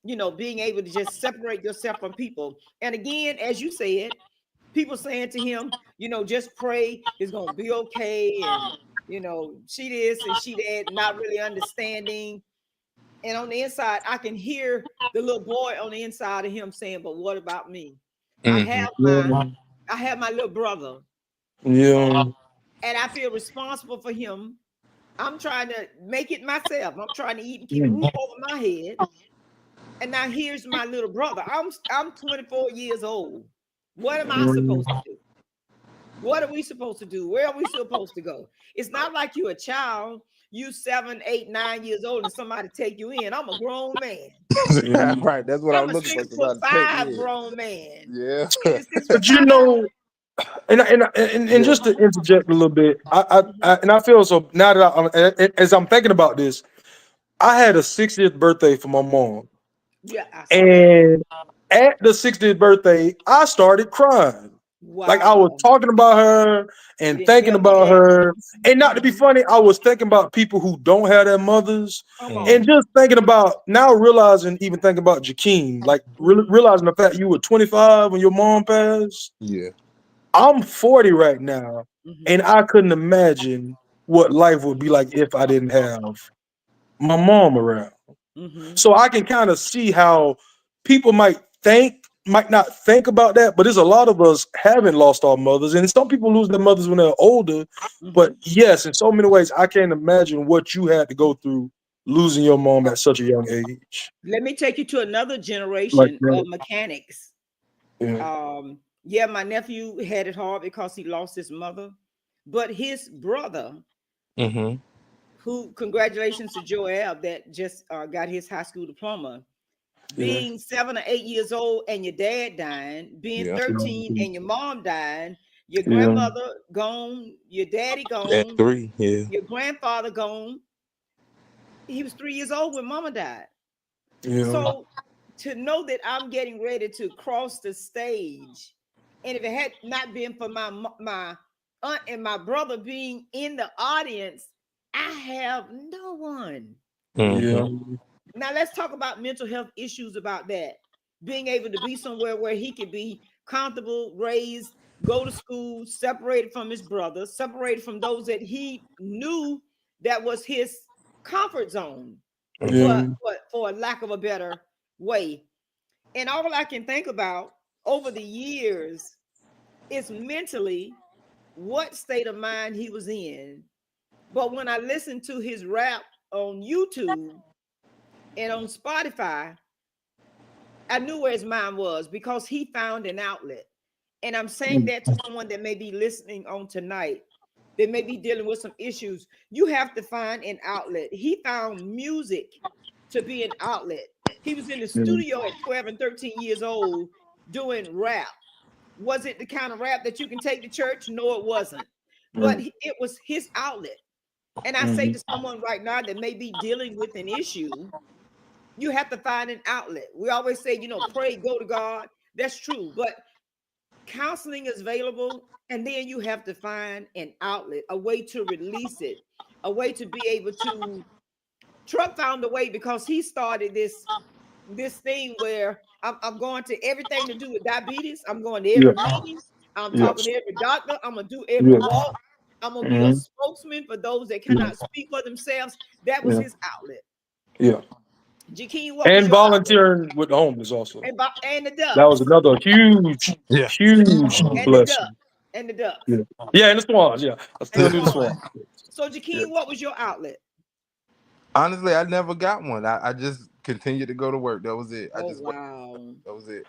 you know, being able to just separate yourself from people. And again, as you said, people saying to him, you know, just pray, it's gonna be okay, and you know, she this and she that, not really understanding. And on the inside, I can hear the little boy on the inside of him saying, "But what about me? I have my little brother, and I feel responsible for him. I'm trying to make it myself. I'm trying to eat and keep a roof over my head. And now here's my little brother. I'm 24 years old. What am I supposed to do? What are we supposed to do? Where are we supposed to go? It's not like you're a child. You 7, 8, 9 years old, and somebody take you in. I'm a grown man. Right. That's what I I'm was a looking for. 6'5" grown man. Yeah. But you know, and just to interject a little bit, I feel so now that as I'm thinking about this, I had a 60th birthday for my mom. Yeah, I saw that. And at the 60th birthday, I started crying. Wow. Like I was talking about her and thinking about her. And not to be funny, I was thinking about people who don't have their mothers. And just thinking about now realizing, even thinking about Jakeem, like realizing the fact you were 25 when your mom passed. Yeah. I'm 40 right now. And I couldn't imagine what life would be like if I didn't have my mom around. So I can kind of see how people might not think about that, but there's a lot of us haven't lost our mothers, and some people lose their mothers when they're older. But yes, in so many ways, I can't imagine what you had to go through losing your mom at such a young age. Let me take you to another generation of mechanics. Yeah, my nephew had it hard because he lost his mother, but his brother, who, congratulations to Joel that just got his high school diploma. being 7 or 8 years old and your dad dying, being 13 and your mom dying, your grandmother gone, your daddy gone, At 3, your grandfather gone. He was 3 years old when mama died. So to know that I'm getting ready to cross the stage, and if it had not been for my aunt and my brother being in the audience, I have no one. Now let's talk about mental health issues about that. Being able to be somewhere where he could be comfortable, raised, go to school, separated from his brother, separated from those that he knew that was his comfort zone, for lack of a better way. And all I can think about over the years is mentally what state of mind he was in. But when I listened to his rap on YouTube and on Spotify, I knew where his mind was because he found an outlet. And I'm saying that to someone that may be listening on tonight, that may be dealing with some issues. You have to find an outlet. He found music to be an outlet. He was in the studio at 12 and 13 years old doing rap. Was it the kind of rap that you can take to church? No, it wasn't. But it was his outlet. And I say to someone right now that may be dealing with an issue, you have to find an outlet. We always say, pray, go to God. That's true. But counseling is available. And then you have to find an outlet, a way to release it, a way to be able to. Trump found a way because he started this thing where I'm going to everything to do with diabetes. I'm going to every meeting. I'm talking to every doctor. I'm going to do every walk. I'm going to be a spokesman for those that cannot speak for themselves. That was his outlet. Jakeem, what and was volunteering outlet? With the homeless also. And the ducks. That was another huge blessing. And the ducks. And the swans. I still do the swans. So Jakeem, what was your outlet? Honestly, I never got one. I just continued to go to work. That was it. That was it.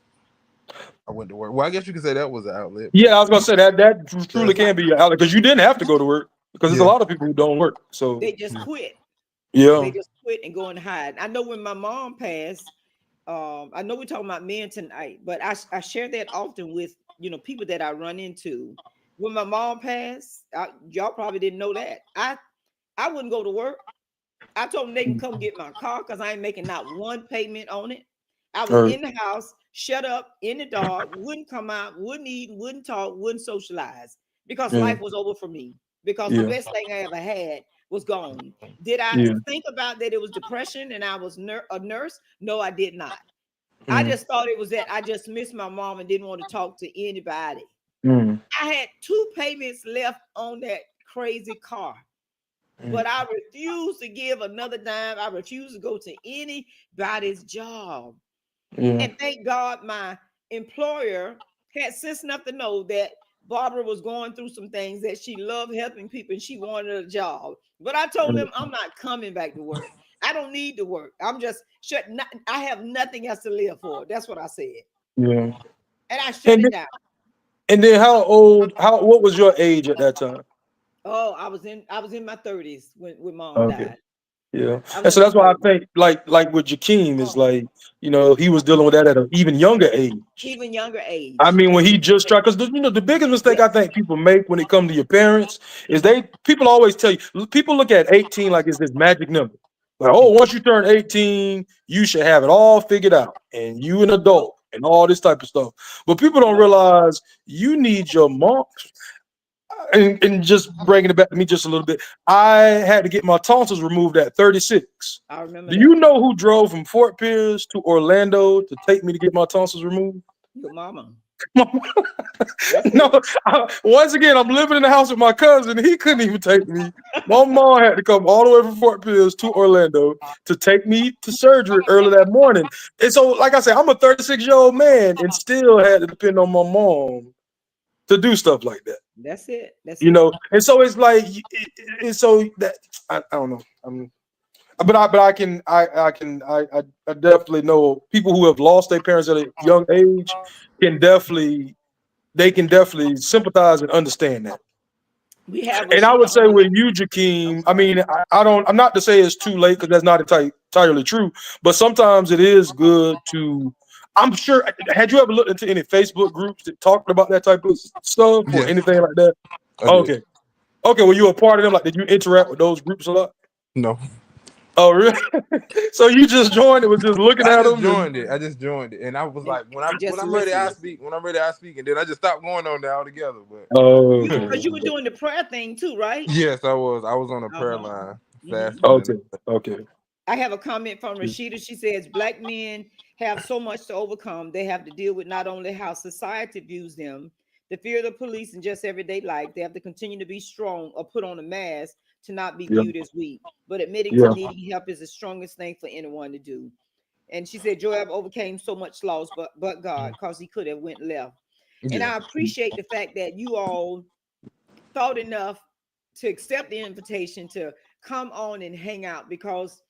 I went to work. Well, I guess you could say that was an outlet. Yeah, I was gonna say that truly can be an outlet because you didn't have to go to work because there's a lot of people who don't work. So they just quit. They just quit and go and hide. I know when my mom passed, I know we're talking about men tonight, but I share that often with people that I run into. When my mom passed, y'all probably didn't know that. I wouldn't go to work. I told them they can come get my car because I ain't making not one payment on it. I was in the house, shut up, in the dark, wouldn't come out, wouldn't eat, wouldn't talk, wouldn't socialize because life was over for me. Because the best thing I ever had was gone. Did I think about that it was depression and I was a nurse? No, I did not. I just thought it was that I just missed my mom and didn't want to talk to anybody. I had 2 payments left on that crazy car. But I refuse to give another dime. I refuse to go to anybody's job. And thank God my employer had sense enough to know that Barbara was going through some things, that she loved helping people and she wanted a job. But I told them I'm not coming back to work. I don't need to work. I'm just shutting. I have nothing else to live for. That's what I said. And I shut it down. And then what was your age at that time? Oh, I was in my 30s when mom died. And so that's why I think like with Jakeem is like, he was dealing with that at an even younger age. I mean, when he just tried, because the biggest mistake I think people make when it comes to your parents is people always tell you, people look at 18 like it's this magic number. Like, once you turn 18, you should have it all figured out and you an adult and all this type of stuff. But people don't realize you need your mom. And just bringing it back to me just a little bit, I had to get my tonsils removed at 36. I remember. Do you know who drove from Fort Pierce to Orlando to take me to get my tonsils removed? Your mama. No, once again, I'm living in the house with my cousin. He couldn't even take me. My mom had to come all the way from Fort Pierce to Orlando to take me to surgery early that morning. And so, like I said, I'm a 36-year-old man and still had to depend on my mom to do stuff like that. That's it. And so it's like, so that I don't know. But I definitely know people who have lost their parents at a young age can definitely sympathize and understand that. We have And I would Rashida say on with here. you, Jakeem, I mean, I'm not to say it's too late because that's not entirely true, but sometimes it is good to, I'm sure, had you ever looked into any Facebook groups that talked about that type of stuff or Yes, anything like that? I did. Okay. Okay, were you a part of them? Like, did you interact with those groups a lot? No, Oh, really? So you just joined it, was just looking I at just them? joined it. I just joined it, and I was like, when And just I'm ready, I listen. speak. When I'm ready, I speak, and then I just stopped going on there altogether. But Oh, You okay. because you were doing the prayer thing too, right? yes, I was. I was on a prayer Uh-huh. line, Mhm. fasting. Okay. And Okay. I have a comment from Rashida. She says black men have so much to overcome. They have to deal with not only how society views them, the fear of the police, and just everyday life. They have to continue to be strong or put on a mask to not be Yeah. viewed as weak. But admitting Yeah. to needing help is the strongest thing for anyone to do. And she said Joab overcame so much loss, but God, because he could have went left. And yeah, I appreciate the fact that you all thought enough to accept the invitation to come on and hang out because,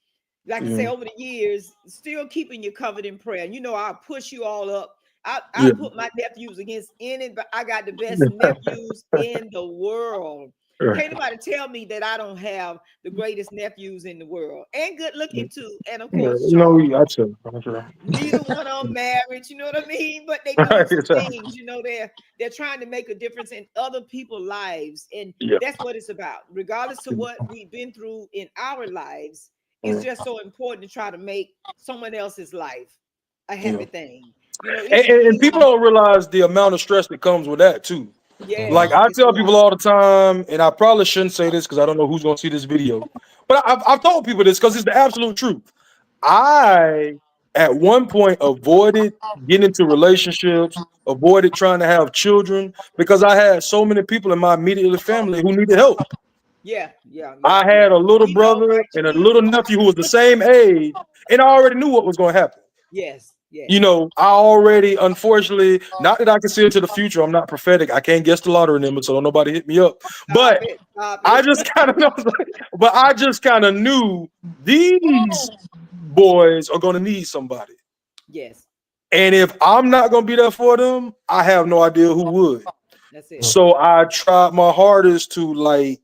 like I say, Yeah. over the years, still keeping you covered in prayer. You know, I'll push you all up. I Yeah. put my nephews against any, but I got the best nephews in the world. Can't nobody tell me that I don't have the greatest nephews in the world and good looking too. And of course, No, Charles. I tell. Sure. Neither one of them married, you know what I mean? But they doing some things, you know, they're trying to make a difference in other people's lives. And Yeah. that's what it's about. Regardless of what we've been through in our lives, it's just so important to try to make someone else's life a happy thing. You know, it's And people easy. don't realize the amount of stress that comes with that too. Yes, Like I it's a tell people lot. all the time, and I probably shouldn't say this because I don't know who's going to see this video, but I've told people this because it's the absolute truth. I at one point avoided getting into relationships, avoided trying to have children because I had so many people in my immediate family who needed help. Yeah, yeah, I yeah, yeah. had a little We know, brother right, and a Jakeem? little nephew who was the same age, and I already knew what was going to happen. Yes, yes. You know, I already, unfortunately, not that I can see into the future. I'm not prophetic. I can't guess the lottery number, so don't nobody hit me up. Stop But it. Stop I it. just kind of know. But I just kind of knew these boys are going to need somebody, Yes, and if I'm not going to be there for them, I have no idea who would. that's it. So I tried my hardest to like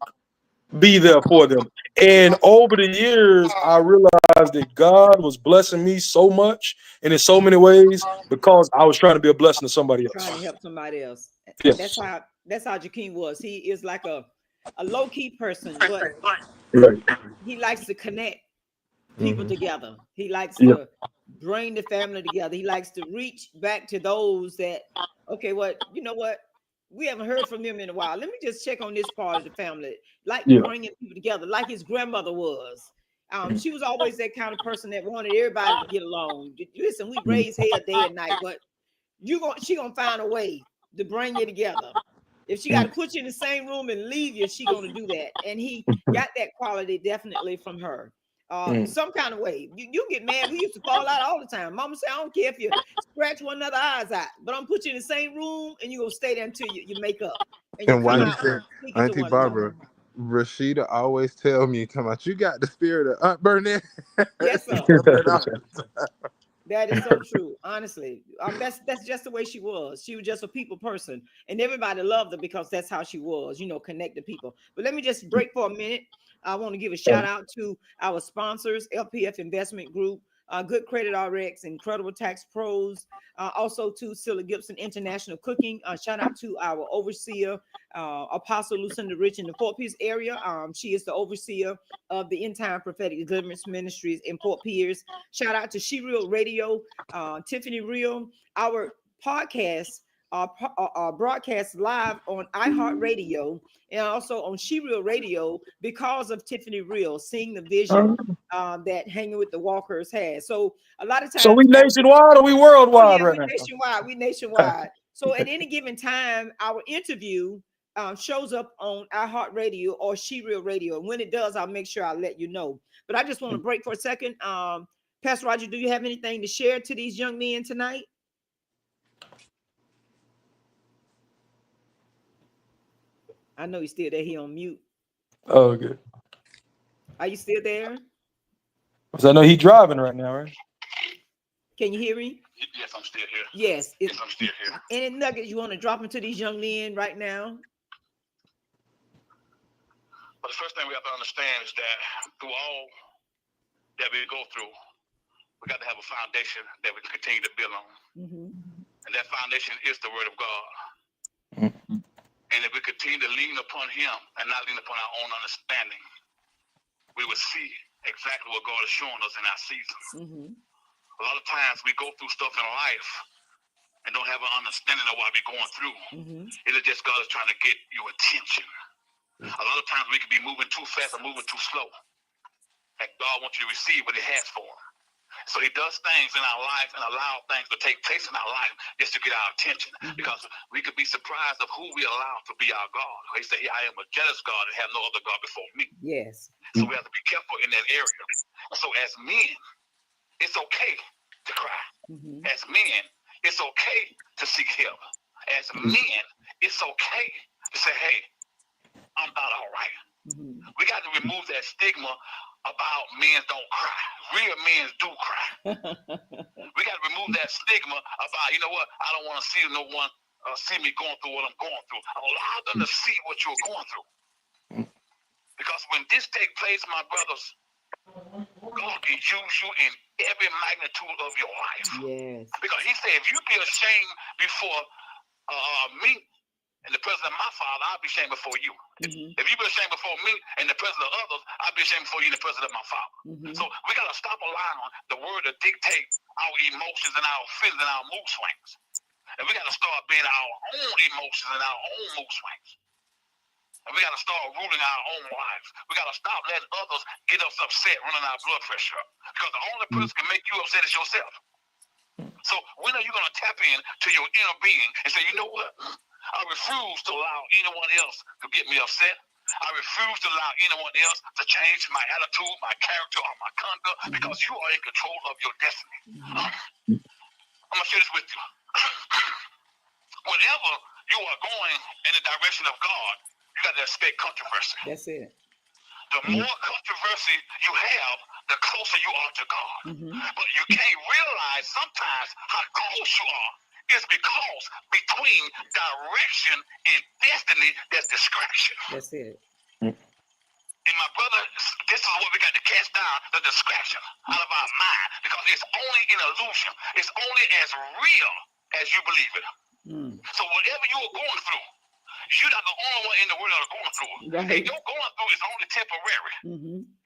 be there for them. And over the years, I realized that God was blessing me so much and in so many ways because I was trying to be a blessing to somebody Trying to else. help somebody else. Yes. That's how Jakeem was. He is like a low-key person, but Right. he likes to connect people together. He likes Yeah. to bring the family together. He likes to reach back to those that, okay, what, you know what? We haven't heard from him in a while. Let me just check on this part of the family, like Yeah. bringing people together, like his grandmother was. She was always that kind of person that wanted everybody to get along. Listen, we raise hell day and night, but she gonna find a way to bring you together. If she got to put you in the same room and leave you, she gonna do that. And he got that quality definitely from her. Some kind of way. You get mad. We used to fall out all the time. Mama said, I don't care if you scratch one another eyes out, but I'm put you in the same room and you gonna stay there until you make up. And you and come why you out said, speaking to Auntie one another. Barbara, Rashida always tell me, "Come out, you got the spirit of Aunt Burnett." Yes, She sir. tell me that all the time. That is so true. Honestly, that's just the way she was. She was just a people person, and everybody loved her because that's how she was. You know, connect the people. But let me just break for a minute. I want to give a shout out to our sponsors, LPF Investment Group, Good Credit RX, Incredible Tax Pros, also to Scylla Gibson International Cooking. Shout out to our overseer, Apostle Lucinda Rich in the Fort Pierce area. She is the overseer of the End Time Prophetic Deliverance Ministries in Fort Pierce. Shout out to She Real Radio, Tiffany Real. Our podcast broadcast live on iHeartRadio and also on She Real Radio because of Tiffany Real, seeing the vision that Hanging with the Walkers has. So a lot of times, So we nationwide or we worldwide right we now? nationwide. We nationwide. So at any given time, our interview shows up on iHeartRadio or She Real Radio. And when it does, I'll make sure I let you know. But I just want to break for a second. Pastor Roger, do you have anything to share to these young men tonight? I know he's still there. He on mute. Oh, good. Are you still there? Because I know he's driving right now, right? Can you hear me? Yes, I'm still here. Yes. Yes, I'm still here. Any nuggets you want to drop into these young men right now? But the first thing we have to understand is that through all that we go through, we got to have a foundation that we can continue to build on. And that foundation is the Word of God. And if we continue to lean upon Him and not lean upon our own understanding, we will see exactly what God is showing us in our season. A lot of times we go through stuff in life and don't have an understanding of what we're going through. It is just God is trying to get your attention. A lot of times we can be moving too fast or moving too slow. And God wants you to receive what He has for Him. So He does things in our life and allow things to take place in our life just to get our attention. Because we could be surprised of who we allow to be our God. He said, I am a jealous God and have no other God before me. Yes. So we have to be careful in that area. So as men, it's okay to cry. As men, it's okay to seek help. As men, it's okay to say, hey, I'm not all right. We got to remove that stigma about men don't cry. Real men do cry. We got to remove that stigma about, you know what, I don't want to see no one see me going through what I'm going through. Allow them to see what you're going through. Because when this takes place, my brothers, God can use you in every magnitude of your life. Yes. Because He said, if you be ashamed before me in the presence of my Father, I'll be ashamed before you. If you be ashamed before me in the presence of others, I'll be ashamed before you in the presence of my Father. So we got to stop allowing the word to dictate our emotions and our feelings and our mood swings. And we got to start being our own emotions and our own mood swings. And we got to start ruling our own lives. We got to stop letting others get us upset, running our blood pressure up. Because the only person can make you upset is yourself. So when are you going to tap in to your inner being and say, you know what? I refuse to allow anyone else to get me upset. I refuse to allow anyone else to change my attitude, my character, or my conduct, because you are in control of your destiny. I'm going to share this with you. Whenever you are going in the direction of God, you got to expect controversy. That's it. The more controversy you have, the closer you are to God. But you can't realize sometimes how close you are. It's because between direction and destiny, there's distraction. That's it. And my brother, this is what we got to cast down, the distraction out of our mind. Because it's only an illusion. It's only as real as you believe it. So whatever you are going through, you're not the only one in the world that are going through it. Right. And your going through is only temporary.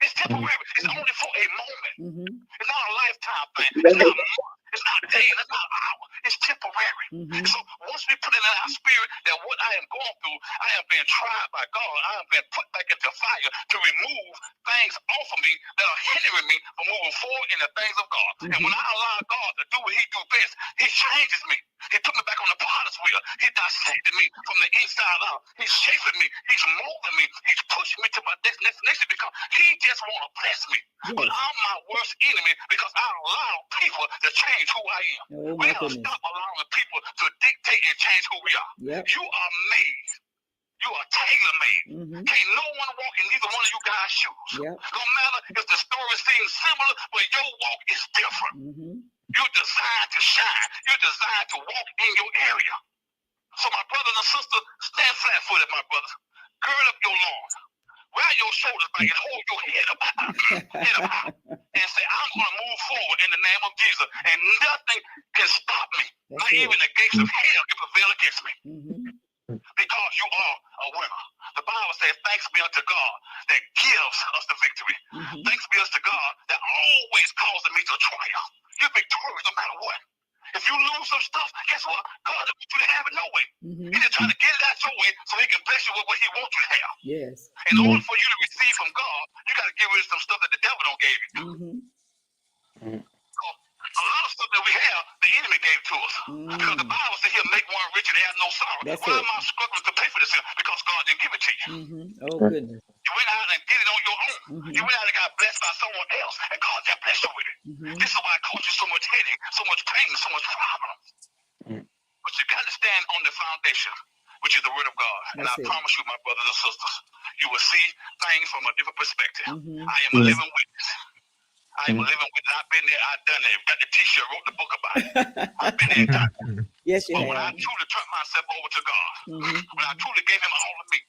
It's temporary. It's only for a moment. It's not a lifetime thing. It's not a month. It's not a day. It's not an hour. It's temporary. So once we put it in our spirit that what I am going through, I am being tried by God. I am being put back into fire to remove things off of me that are hindering me from moving forward in the things of God. And when I allow God to do what He do best, He changes me. He put me back on the potter's wheel. He dissected me from the inside out. He's shaping me. He's molding me. He's pushing me to my destination because He just want to bless me. But I'm my worst enemy because I allow people to change who I am. We gotta stop allowing people to dictate and change who we are. You are made. You are tailor-made. Can't no one walk in neither one of you guys' shoes. No matter if the story seems similar, but your walk is different. You're designed to shine. You're designed to walk in your area. So my brothers and sisters, stand flat-footed, my brothers. Gird up your loins. Round your shoulders back and hold your head up high. And say, I'm going to move forward in the name of Jesus. And nothing can stop me. Not even the gates of hell can prevail against me. Because you are a winner. The Bible says, thanks be unto God that gives us the victory. Thanks be unto God that always causes me to triumph. You're victorious no matter what. If you lose some stuff, guess what? God wants you to have it no way. He's just trying to get it out your way so He can bless you with what He wants you to have. Yes. In order for you to receive from God, you got to get rid of some stuff that the devil don't give you. A lot of stuff that we have, the enemy gave to us. Because the Bible says He'll make one rich and have no sorrow. Why am I struggling to pay for this? Because God didn't give it to you. Oh, goodness. You went out and did it on your own. You went out and got blessed by someone else, and God just blessed you with it. This is why it caused you so much headache, so much pain, so much problems. But you got to stand on the foundation, which is the Word of God. And I promise you, my brothers and sisters, you will see things from a different perspective. I am a living witness. I am a living witness. I've been there. I've done it. Got the T-shirt, wrote the book about it. I've been there and done it. Yes, you But when I have. truly turned myself over to God, when I truly gave Him all of me,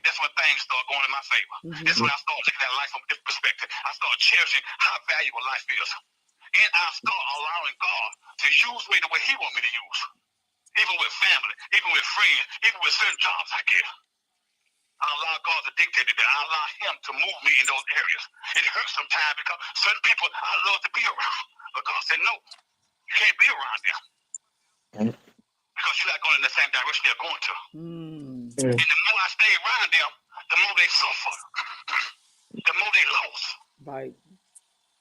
that's when things start going in my favor. That's when I start looking at life from a different perspective. I start cherishing how valuable life is. And I start allowing God to use me the way He wants me to use. Even with family, even with friends, even with certain jobs I get. I allow God to dictate it. I allow Him to move me in those areas. It hurts sometimes because certain people I love to be around. But God said, no, you can't be around them. Because you're not going in the same direction they're going to. And the more I stay around them, the more they suffer. The more they lost. Right.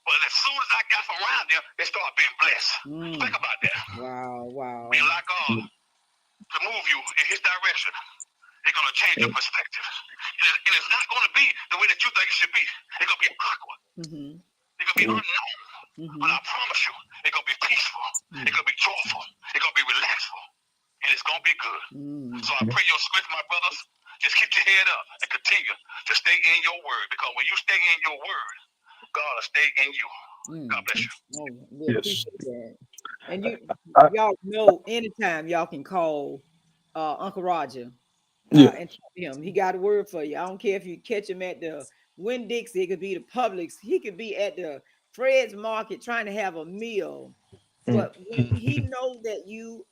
But as soon as I got from around them, they start being blessed. Think about that. Wow. When you allow God to move you in His direction, it's going to change your perspective. And it's not going to be the way that you think it should be. It's going to be awkward. It's going to be unknown. But I promise you, it's going to be peaceful. It's going to be joyful. It's going to be relaxful. And it's going to be good. So I pray your strength, my brothers. Just keep your head up and continue to stay in your word. Because when you stay in your word, God will stay in you. God bless you. Oh, we appreciate that. And y'all know anytime y'all can call Uncle Roger and talk to him. He got a word for you. I don't care if you catch him at the Winn-Dixie, it could be the Publix, he could be at the Fred's Market trying to have a meal. But when he knows that you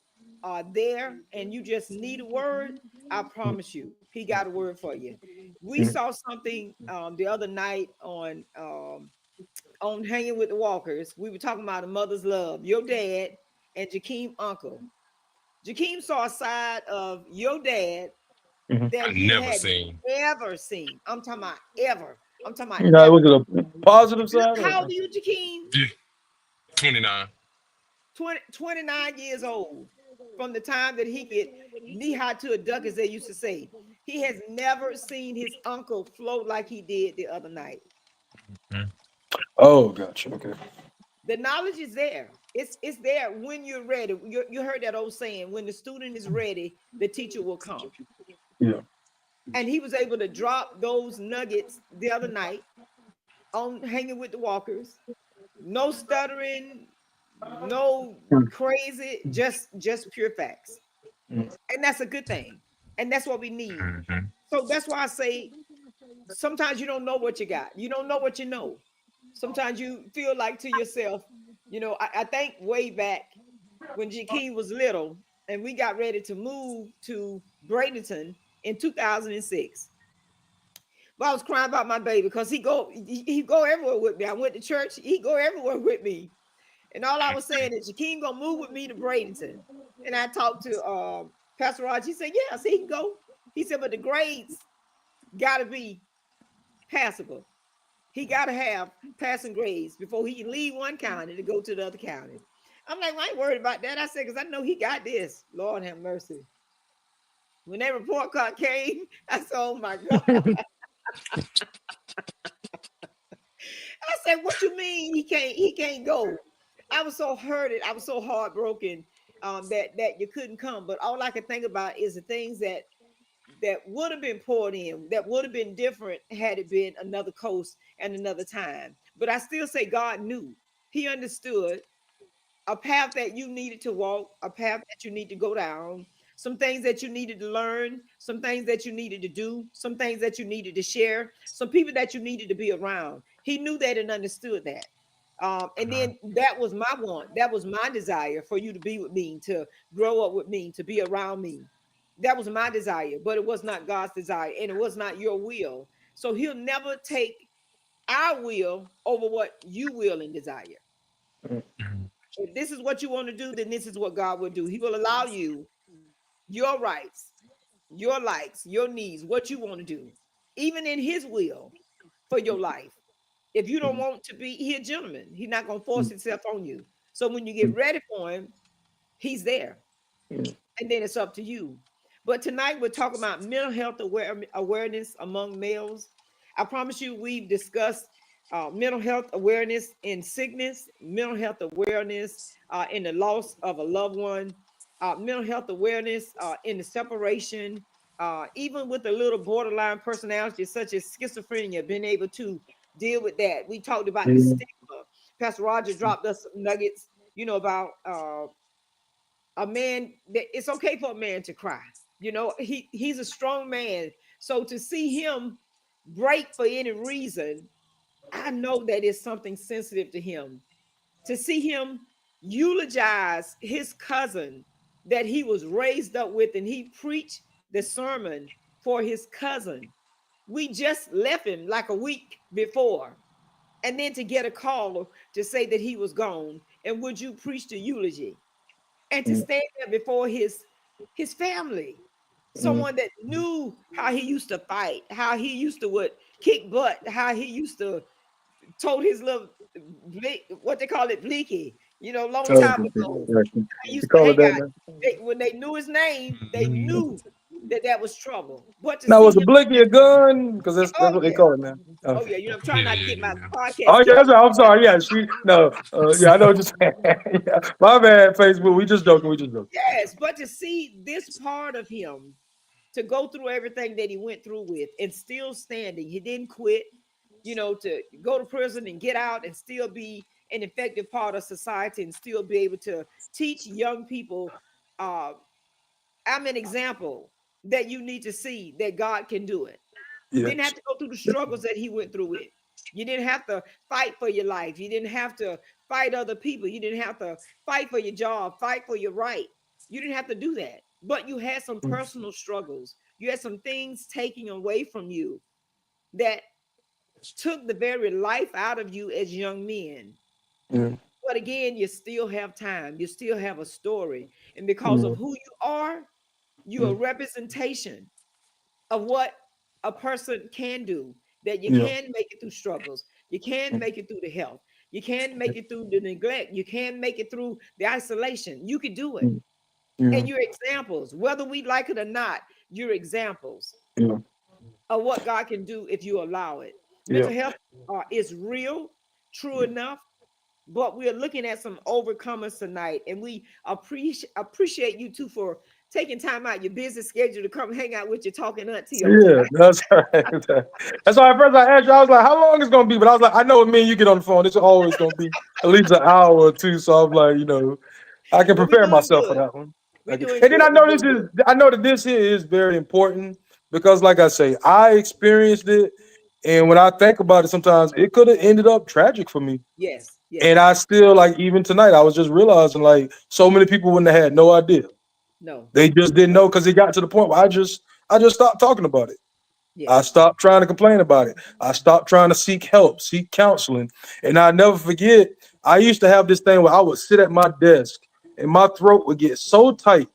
are there and you just need a word, I promise you, he got a word for you. We saw something the other night on Hanging with the Walkers. We were talking about a mother's love. Your dad and Jakeem uncle. Jakeem saw a side of your dad that I he never had seen. ever seen. I'm talking about ever. I'm talking about Yeah, ever. was it a positive side? How old are you, Jakeem? 29. 29 years old. From the time that he could knee high to a duck, as they used to say. He has never seen his uncle float like he did the other night. Oh, gotcha. Okay. The knowledge is there. It's there when you're ready. You heard that old saying, when the student is ready, the teacher will come. Yeah. And he was able to drop those nuggets the other night on Hanging with the Walkers. No stuttering, no crazy, just pure facts. And that's a good thing. And that's what we need. So that's why I say sometimes you don't know what you got. You don't know what you know. Sometimes you feel like to yourself, I think way back when Jakeem was little and we got ready to move to Bradenton in 2006. But I was crying about my baby because he go everywhere with me. I went to church, he go everywhere with me. And all I was saying is Jakeem gonna move with me to Bradenton. And I talked to Pastor Raj. He said, yeah, he can go. He said, but the grades gotta be passable. He gotta have passing grades before he can leave one county to go to the other county. I'm like, well, I ain't worried about that. I said, because I know he got this. Lord have mercy. When that report card came, I said, oh my God. I said, what you mean he can't go? I was so hurted. I was so heartbroken that you couldn't come. But all I could think about is the things that would have been poured in, that would have been different had it been another coast and another time. But I still say God knew. He understood a path that you needed to walk, a path that you need to go down, some things that you needed to learn, some things that you needed to do, some things that you needed to share, some people that you needed to be around. He knew that and understood that. And then that was my want. That was my desire for you to be with me, to grow up with me, to be around me. That was my desire, but it was not God's desire and it was not your will. So he'll never take our will over what you will and desire. If this is what you want to do, then this is what God will do. He will allow you your rights, your likes, your needs, what you want to do, even in his will for your life. If you don't want to be, he's a gentleman. He's not going to force himself on you. So when you get ready for him, he's there. And then it's up to you. But tonight we're talking about mental health awareness among males. I promise you, we've discussed mental health awareness in sickness, mental health awareness in the loss of a loved one, mental health awareness in the separation, even with a little borderline personality such as schizophrenia, being able to deal with that. We talked about the stigma. Pastor Roger dropped us some nuggets, about a man. That it's okay for a man to cry. He's a strong man So to see him break for any reason, I know that it's something sensitive to him. To see him eulogize his cousin that he was raised up with, and he preached the sermon for his cousin. We just left him like a week before, and then to get a call to say that he was gone, and would you preach the eulogy, and to stand there before his family, someone that knew how he used to fight, how he used to kick butt, how he used to told his little what they call it, Bleaky, long time ago. He used to hang out. When they knew his name, they knew that was trouble. But now, was a Blicky a gun? Because that's what they call it now. Oh yeah, I'm trying not to get my podcast. Oh yeah, I'm sorry. Yeah, I know what you're saying. Yeah. My bad, Facebook. We just joking. Yes, but to see this part of him, to go through everything that he went through with, and still standing, he didn't quit. To go to prison and get out and still be an effective part of society and still be able to teach young people. I'm an example that you need to see that God can do it. You didn't have to go through the struggles that he went through with. You didn't have to fight for your life. You didn't have to fight other people. You didn't have to fight for your job, fight for your right. You didn't have to do that. But you had some personal struggles. You had some things taken away from you that took the very life out of you as young men. But again, you still have time. You still have a story. And because of who you are, you're a representation of what a person can do, that you can make it through struggles. You can make it through the health. You can make it through the neglect. You can make it through the isolation. You could do it. And you're examples, whether we like it or not, you're examples of what God can do if you allow it. Mental health is real, true enough, but we're looking at some overcomers tonight, and we appreciate you too for taking time out your busy schedule to come hang out with your talking auntie. Yeah, that's right. That's why at first I asked you, I was like, how long is it going to be? But I was like, I know when me and you get on the phone, it's always going to be at least an hour or two. So I'm like, I can prepare myself for that one. And then I know that this here is very important because, like I say, I experienced it. And when I think about it, sometimes it could have ended up tragic for me. Yes. And I still, like, even tonight, I was just realizing, like, so many people wouldn't have had no idea. No. They just didn't know because it got to the point where I just stopped talking about it. Yes. I stopped trying to complain about it. I stopped trying to seek help, seek counseling. And I never forget, I used to have this thing where I would sit at my desk and my throat would get so tight.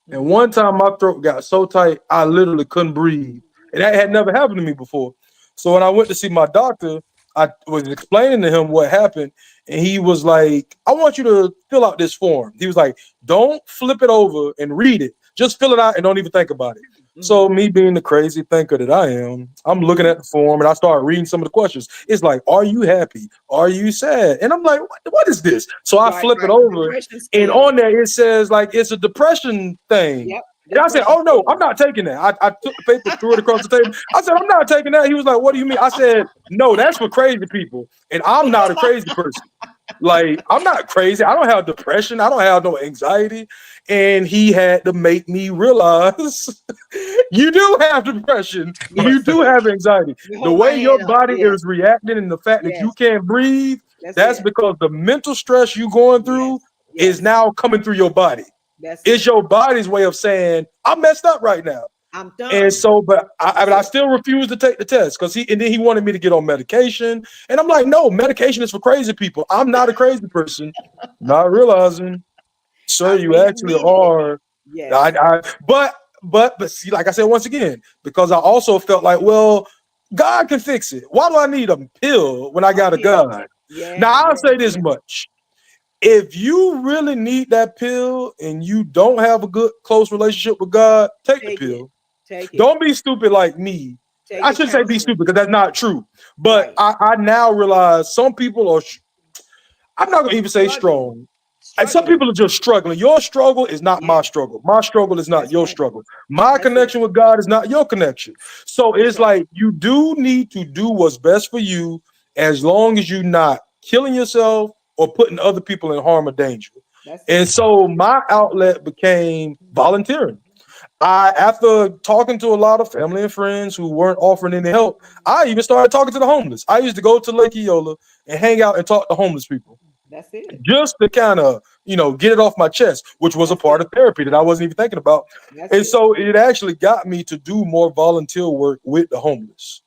And one time my throat got so tight, I literally couldn't breathe. And that had never happened to me before. So when I went to see my doctor, I was explaining to him what happened. And he was like, I want you to fill out this form. He was like, don't flip it over and read it. Just fill it out and don't even think about it. So me being the crazy thinker that I am, I'm looking at the form and I start reading some of the questions. It's like, are you happy? Are you sad? And I'm like, what is this? So I flip it over and on there it says like it's a depression thing. Yep. And I said, oh no, I'm not taking that. I took the paper, threw it across the table. I said, I'm not taking that. He was like, what do you mean? I said, no, that's for crazy people. And I'm not a crazy person. Like, I'm not crazy. I don't have depression. I don't have no anxiety. And he had to make me realize you do have depression. Yes. You do have anxiety. The way your body is reacting and the fact that you can't breathe, that's because the mental stress you're going through is now coming through your body. It's your body's way of saying, I'm messed up right now. I'm done. And so, but I still refuse to take the test because then he wanted me to get on medication. And I'm like, no, medication is for crazy people. I'm not a crazy person. Not realizing, sir, you actually are. Yeah. But see, like I said, once again, because I also felt like, well, God can fix it. Why do I need a pill when I got a God? Now, I'll say this much. If you really need that pill and you don't have a good, close relationship with God, take the pill. Don't be stupid like me. I shouldn't say be stupid because that's not true. But I now realize some people are, I'm not going to even say strong. And some people are just struggling. Your struggle is not my struggle. My struggle is not your struggle. My connection with God is not your connection. So it's like you do need to do what's best for you as long as you're not killing yourself or putting other people in harm or danger. And so my outlet became volunteering. after talking to a lot of family and friends who weren't offering any help, I even started talking to the homeless. I used to go to Lake Eola and hang out and talk to homeless people. That's it. Just to kind of, get it off my chest, which was a part of therapy that I wasn't even thinking about. And so it actually got me to do more volunteer work with the homeless.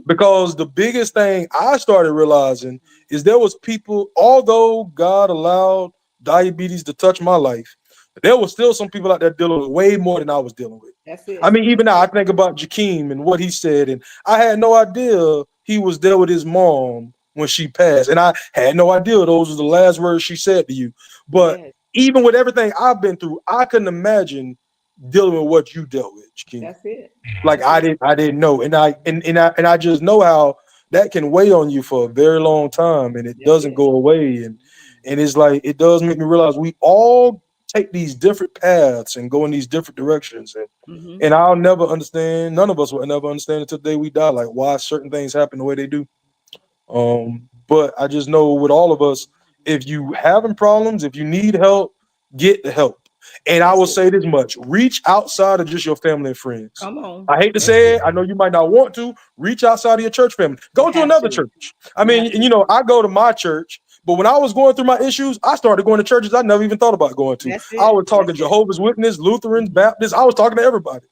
Because the biggest thing I started realizing is there was people, although God allowed diabetes to touch my life, there was still some people out there dealing with way more than I was dealing with. That's it. I mean, even now I think about Jakeem and what he said, and I had no idea he was there with his mom when she passed. And I had no idea those were the last words she said to you. But even with everything I've been through, I couldn't imagine dealing with what you dealt with, Jakeem. That's it. Like I didn't know. And I just know how that can weigh on you for a very long time, and it doesn't go away. And it's like it does make me realize we all take these different paths and go in these different directions. And I'll never understand, none of us will never understand until the day we die, like why certain things happen the way they do. But I just know with all of us, if you having problems, if you need help, get the help. And I will say this much: reach outside of just your family and friends. Come on. I hate to say it. I know you might not want to. Reach outside of your church family. Go to another church. I mean, I go to my church, but when I was going through my issues, I started going to churches I never even thought about going to. I was talking Jehovah's Witness, Lutherans, Baptists. I was talking to everybody.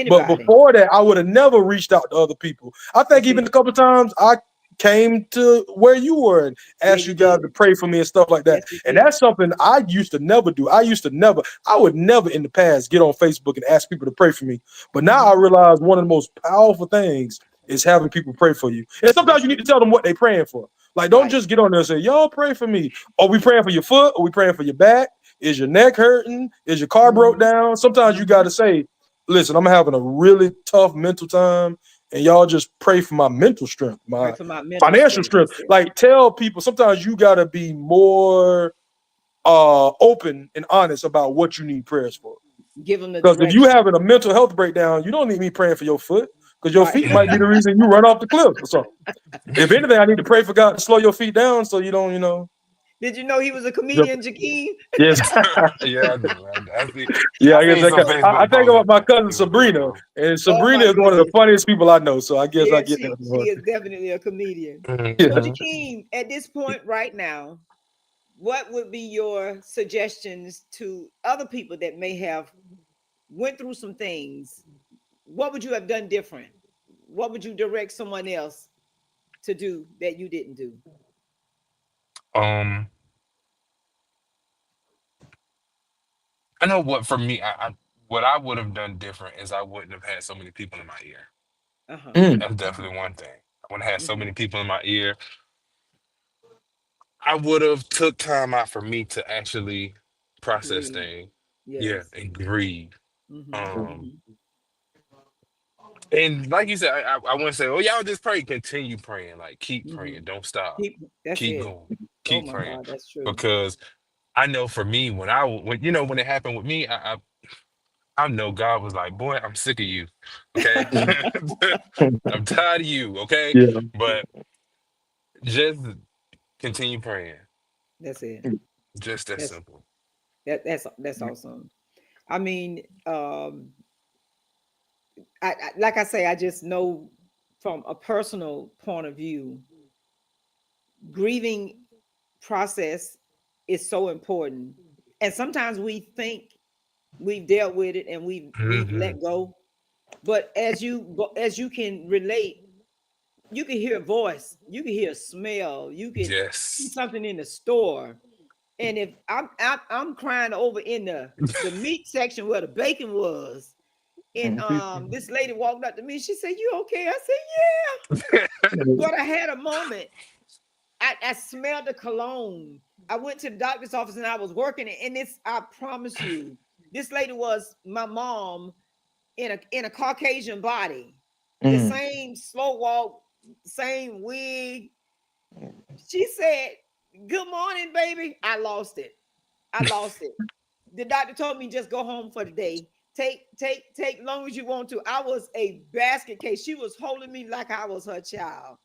But before that, I would have never reached out to other people. I think even a couple of times I came to where you were and asked you guys to pray for me and stuff like that. And that's something I used to never do. I would never in the past get on Facebook and ask people to pray for me. But now I realize one of the most powerful things is having people pray for you. And sometimes you need to tell them what they're praying for. Like, don't just get on there and say, y'all pray for me. Are we praying for your foot? Are we praying for your back? Is your neck hurting? Is your car broke down? Sometimes you got to say, listen, I'm having a really tough mental time. And y'all just pray for my mental strength, my financial strength. Like, tell people sometimes you got to be more open and honest about what you need prayers for. Give them the because if you having a mental health breakdown, you don't need me praying for your foot because your feet might be the reason you run off the cliff or something. If anything, I need to pray for God to slow your feet down so you don't, Did you know he was a comedian, Jakeem? Yes. Yeah, I do. I think about my cousin Sabrina, and Sabrina is one of the funniest people I know. So I guess I get that. She is definitely a comedian. Yeah. So Jakeem, at this point right now, what would be your suggestions to other people that may have went through some things? What would you have done different? What would you direct someone else to do that you didn't do? I know what for me, what I would have done different is I wouldn't have had so many people in my ear. That's definitely one thing. I wouldn't have had so many people in my ear. I would have took time out for me to actually process things. Yeah, and grieve. And like you said, I wouldn't say, "Oh, y'all just pray." Continue praying, like keep praying, don't stop, keep going, keep praying. God, that's true. Because I know for me, when it happened with me, I know God was like, "Boy, I'm sick of you. Okay, I'm tired of you. Okay, Yeah. but just continue praying. That's it. Just that simple." That's awesome. I mean, I like I say, I just know from a personal point of view, grieving process is so important. And sometimes we think we've dealt with it and we've let go. But as you can relate, you can hear a voice, you can hear a smell, you can see something in the store. And if I'm crying over in the meat section where the bacon was, and this lady walked up to me, she said, "You okay?" I said, "Yeah." But I had a moment. I smelled the cologne. I went to the doctor's office and I was working it. And I promise you, this lady was my mom in a Caucasian body. The same slow walk, same wig. She said, "Good morning, baby." I lost it. The doctor told me just go home for the day. Take long as you want to. I was a basket case. She was holding me like I was her child.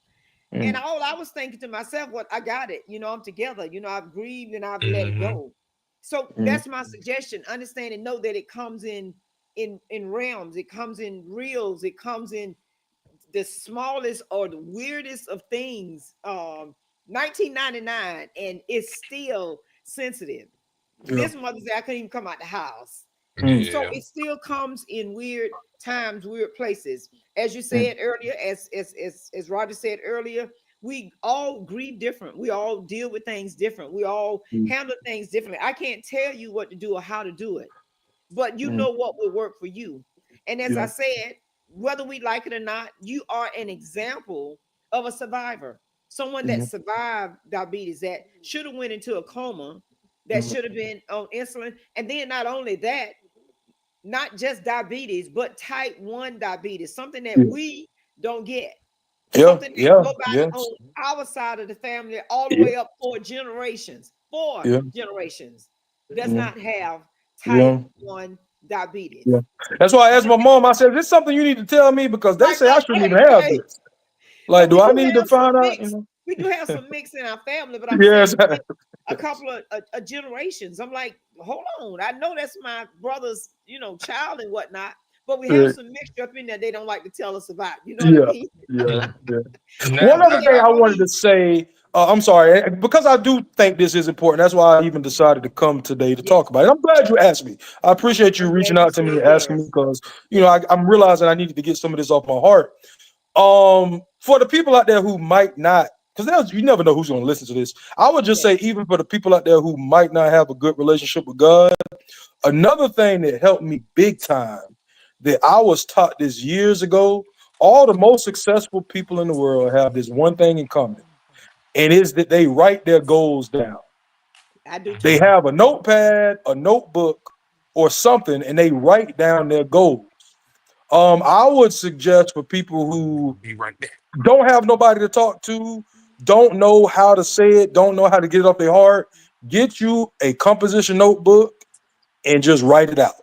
And all I was thinking to myself, "What, I got it. I'm together. I've grieved and I've let it go." So that's my suggestion. Understand and know that it comes in in realms. It comes in reels. It comes in the smallest or the weirdest of things. 1999, and it's still sensitive. Yeah. This mother said I couldn't even come out the house. So Yeah. it still comes in weird times, weird places. As you said earlier, as Roger said earlier, we all grieve different. We all deal with things different. We all handle things differently. I can't tell you what to do or how to do it, but you know what will work for you. And as I said, whether we like it or not, you are an example of a survivor, someone that survived diabetes, that should have went into a coma, that should have been on insulin. And then not only that, not just diabetes, but type 1 diabetes, something that we don't get. Something that go back on our side of the family all the way up 4 generations. Four generations does not have type 1 diabetes. Yeah. That's why I asked my mom, I said, is this something you need to tell me? Because they say I shouldn't even have this. Like, do I need to find out? You know? We do have some mix in our family, but I'm Yes. saying a couple of generations. I'm like, hold on. I know that's my brother's, child and whatnot, but we have some mixture up in there they don't like to tell us about. You know what I mean? Now, One other thing I wanted to say, I'm sorry, because I do think this is important. That's why I even decided to come today to talk about it. I'm glad you asked me. I appreciate you reaching out to me and asking me, because I'm realizing I needed to get some of this off my heart. For the people out there who might not, because you never know who's going to listen to this, I would just say, even for the people out there who might not have a good relationship with God, another thing that helped me big time, that I was taught this years ago, all the most successful people in the world have this one thing in common, and is that they write their goals down. I do too. They have a notepad, a notebook, or something, and they write down their goals. I would suggest for people who don't have nobody to talk to, don't know how to say it, don't know how to get it off their heart, get you a composition notebook and just write it out.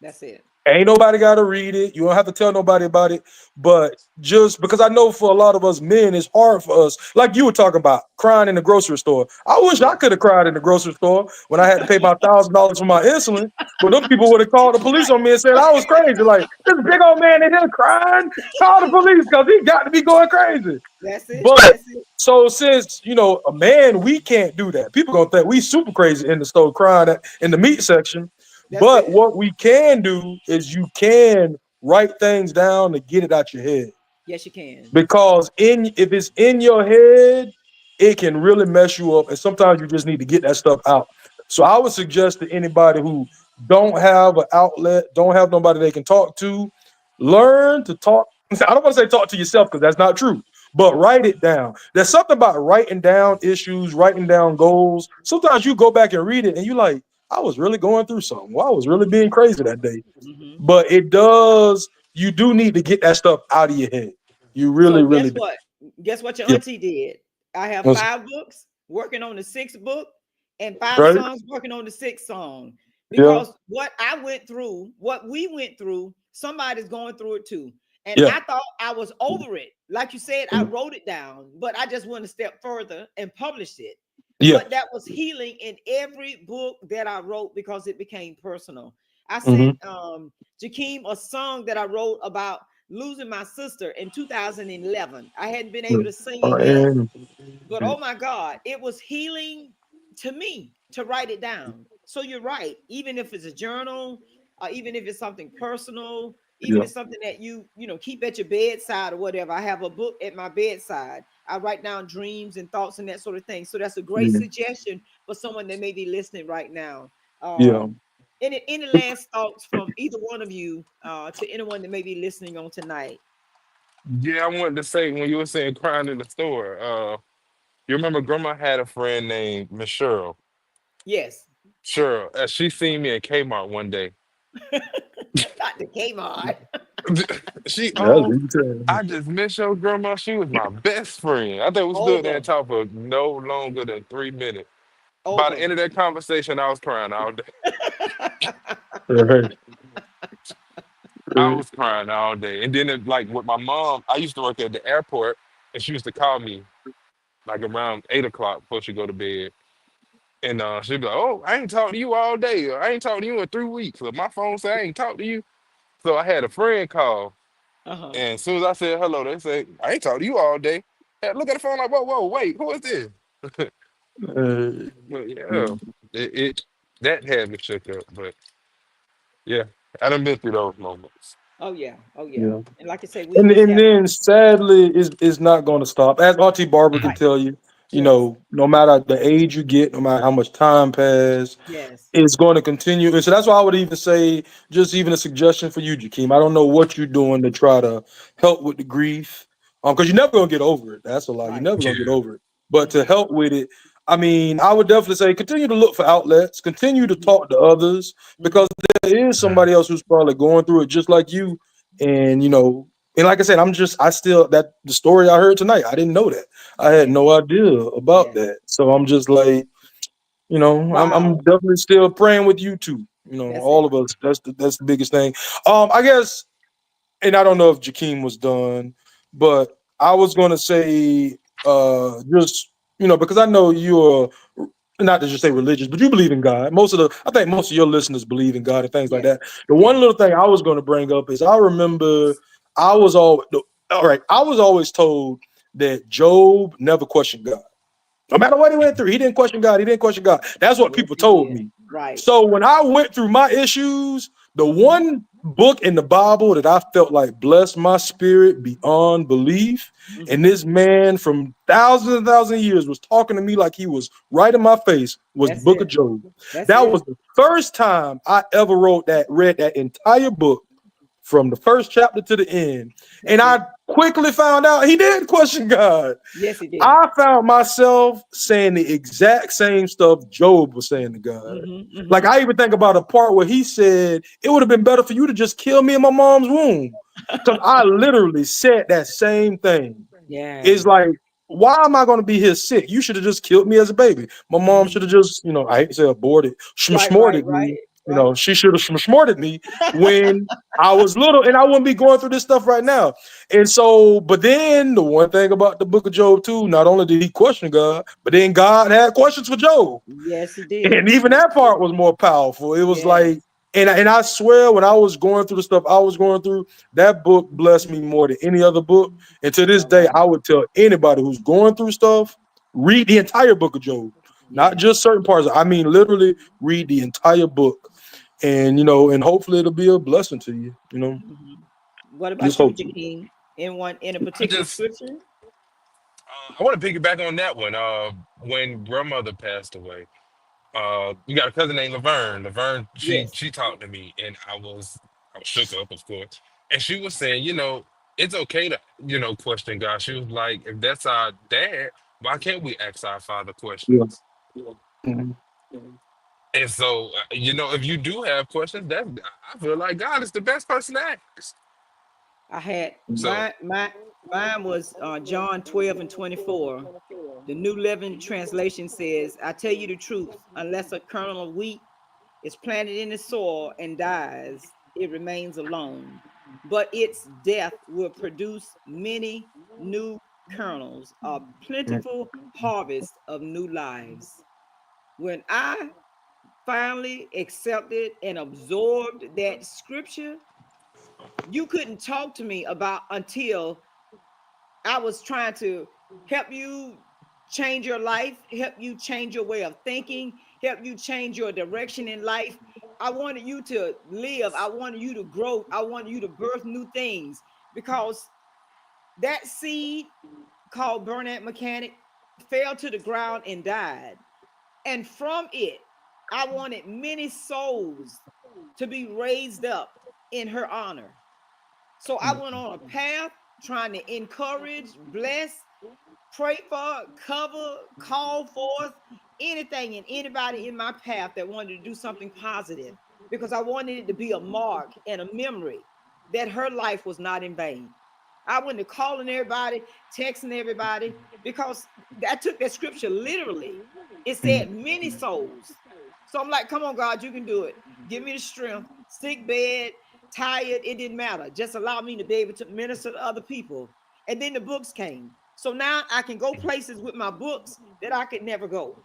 That's it. Ain't nobody got to read it. You don't have to tell nobody about it. But just because I know for a lot of us men, it's hard for us. Like you were talking about crying in the grocery store. I wish I could have cried in the grocery store when I had to pay my $1,000 for my insulin. But those people would have called the police on me and said I was crazy. Like, this big old man in here crying, call the police because he got to be going crazy. That's it. But so since, a man, we can't do that. People gonna think we super crazy in the store crying in the meat section. But what we can do is you can write things down to get it out your head. Yes, you can. Because if it's in your head, it can really mess you up. And sometimes you just need to get that stuff out. So I would suggest to anybody who don't have an outlet, don't have nobody they can talk to, learn to talk. I don't want to say talk to yourself because that's not true, but write it down. There's something about writing down issues, writing down goals. Sometimes you go back and read it and you're like, I was really going through something. Well, I was really being crazy that day. But you do need to get that stuff out of your head. You really, really do. Guess what your auntie did? I have 5 books working on the 6th book and 5 songs working on the 6th song. Because what I went through, what we went through, somebody's going through it too. And I thought I was over it. Like you said, I wrote it down, but I just went a step further and published it. But that was healing in every book that I wrote because it became personal. I sent Jakeem a song that I wrote about losing my sister in 2011. I hadn't been able to sing it yet. But oh my God, it was healing to me to write it down. So you're right. Even if it's a journal, even if it's something personal, even if it's something that you keep at your bedside or whatever. I have a book at my bedside. I write down dreams and thoughts and that sort of thing. So that's a great suggestion for someone that may be listening right now. Any last thoughts from either one of you to anyone that may be listening on tonight? Yeah, I wanted to say, when you were saying crying in the store, you remember Grandma had a friend named Miss Cheryl? Yes. Cheryl. She seen me at Kmart one day. Not the Kmart. I just miss your grandma. She was my best friend. I think we stood there and talked for no longer than 3 minutes. By the end of that conversation, I was crying all day. I was crying all day. And then with my mom, I used to work at the airport, and she used to call me like around 8 o'clock before she go to bed. And she'd be like, oh, I ain't talked to you all day. Or I ain't talked to you in 3 weeks. Or my phone said I ain't talked to you. So I had a friend call, Uh-huh. and as soon as I said hello, they say, I ain't talked to you all day. Hey, look at the phone like, whoa, wait, who is this? But yeah, it that had me shook up. But yeah, I done been through those moments. Oh yeah. Oh yeah. Yeah. And like I say, we And just and have then sadly is not going to stop. As Auntie Barbara can right. tell you, Yes. no matter the age you get, no matter how much time passes, Yes. it's going to continue. And so that's why I would even say, just even a suggestion for you, Jakeem. I don't know what you're doing to try to help with the grief, because you're never gonna get over it. That's a lie. You're Right. never gonna get Yeah. over it. But to Mm-hmm. help with it, I mean, I would definitely say continue to look for outlets, continue to Mm-hmm. talk to others, Mm-hmm. because there is Mhm. somebody else who's probably going through it just like you. And and like I said, I still that the story I heard tonight, I didn't know that. I had Yeah. no idea about Yeah. that. So I'm just like, I'm Wow. definitely still praying with you too. That's All it. of us. That's the biggest thing. I guess, and I don't know if Jakeem was done, but I was gonna say, just because I know you're not to just say religious, but you believe in God. I think most of your listeners believe in God and things like Yes. that. The one Yes. little thing I was gonna bring up is I remember I was all right. I was always told that Job never questioned God. No matter what he went through, he didn't question God. He didn't question God. That's what Yes, people he told did. me. Right. So when I went through my issues, the Mm-hmm. one book in the Bible that I felt like blessed my spirit beyond belief, and Mm-hmm. this man from thousands and thousands of years was talking to me like he was right in my face, was the That's book of it. Job. That's That it. was the first time I ever read that entire book from the first chapter to the end. And That's it. I quickly found out he did question God. Yes, he did. I found myself saying the exact same stuff Job was saying to God. Mm-hmm. Like, Mm-hmm. I even think about a part where he said, it would have been better for you to just kill me in my mom's womb. Because I literally said that same thing. Yeah. It's like, why am I going to be here sick? You should have just killed me as a baby. My mom Mm-hmm. should have just, I hate to say aborted, Right. Right. smorted Right. me. Right. She should have smorted me when I was little, and I wouldn't be going through this stuff right now. And so, but then the one thing about the book of Job too, not only did he question God, but then God had questions for Job. Yes, he did. And even Yes, that he did. part was more powerful. It was Yes. like, and I swear, when I was going through the stuff I was going through, that book blessed me more than any other book. And to this day, Wow. I would tell anybody who's going through stuff, read the entire book of Job, not Yes. just certain parts. I mean, literally read the entire book. And and hopefully it'll be a blessing to you. Mm-hmm. What Just about you, hopefully. Jakeem? In a I particular just scripture? I want to piggyback on that one. When grandmother passed away, you got a cousin named Laverne. Laverne, she Yes. she talked to me, and I was shook up, of course. And she was saying, it's okay to question God. She was like, if that's our dad, why can't we ask our father Yeah. questions? Mhm. And so, if you do have questions, I feel like God is the best person to ask. I had So, mine was John 12 and 24. The New Living Translation says, I tell you the truth, unless a kernel of wheat is planted in the soil and dies, it remains alone. But its death will produce many new kernels, a plentiful harvest of new lives. When I finally accepted and absorbed that scripture, you couldn't talk to me about until I was trying to help you change your life, help you change your way of thinking, help you change your direction in life. I wanted you to live. I wanted you to grow. I wanted you to birth new things because that seed called Burnett Mechanic fell to the ground and died. And from it, I wanted many souls to be raised up in her honor. So I went on a path trying to encourage, bless, pray for, cover, call forth anything and anybody in my path that wanted to do something positive because I wanted it to be a mark and a memory that her life was not in vain. I went to calling everybody, texting everybody because I took that scripture literally. It said many souls. So I'm like, come on, God, you can do it. Give me the strength. Sick bed, tired, it didn't matter. Just allow me to be able to minister to other people. And then the books came. So now I can go places with my books that I could never go.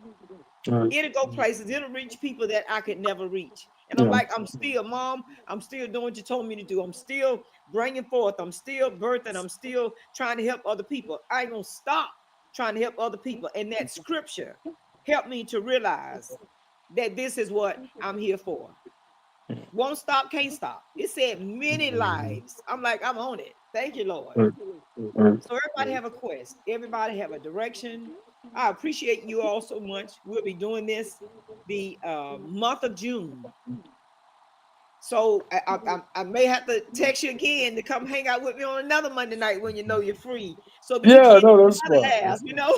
All right. It'll go places, it'll reach people that I could never reach. And I'm like, I'm still, Mom, I'm still doing what you told me to do. I'm still bringing forth. I'm still birthing. I'm still trying to help other people. I ain't gonna stop trying to help other people. And that scripture helped me to realize that this is what I'm here for. Won't stop, can't stop. It said many lives. I'm like, I'm on it. Thank you, Lord. So everybody have a quest. Everybody have a direction. I appreciate you all so much. We'll be doing this the month of June. So I may have to text you again to come hang out with me on another Monday night when you know you're free. So yeah, no, that's fine. half, you know.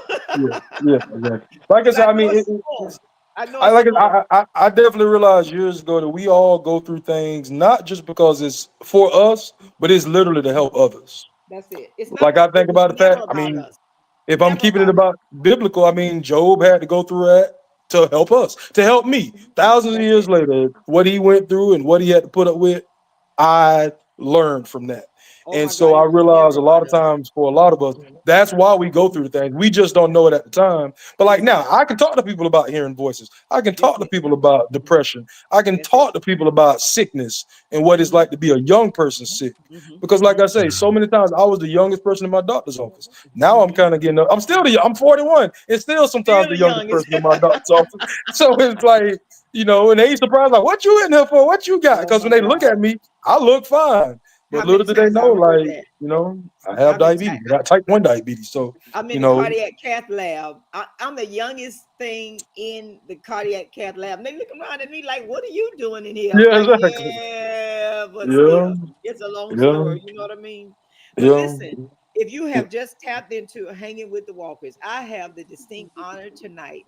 yeah, exactly. Like I said, I mean, I definitely realized years ago that we all go through things not just because it's for us, but it's literally to help others. That's it. It's not like I think about the fact. I mean, if I'm keeping it about biblical, I mean, Job had to go through that to help us, to help me. Thousands of years later, what he went through and what he had to put up with, I learned from that. And so I realized a lot of times for a lot of us, that's why we go through things. We just don't know it at the time. But like now, I can talk to people about hearing voices. I can talk to people about depression. I can talk to people about sickness and what it's like to be a young person sick. Because like I say, so many times I was the youngest person in my doctor's office. Now I'm kind of getting up. I'm 41. It's still sometimes the youngest person in my doctor's office. So it's like, and they surprised, like, what you in here for? What you got? Because when they look at me, I look fine. But little do they know, like, I have diabetes. I got type 1 diabetes. So, I'm in the cardiac cath lab. I'm the youngest thing in the cardiac cath lab. And they look around at me like, what are you doing in here? Yeah, like, exactly. But still, it's a long story. You know what I mean? But listen, if you have just tapped into Hanging with the Walkers, I have the distinct honor tonight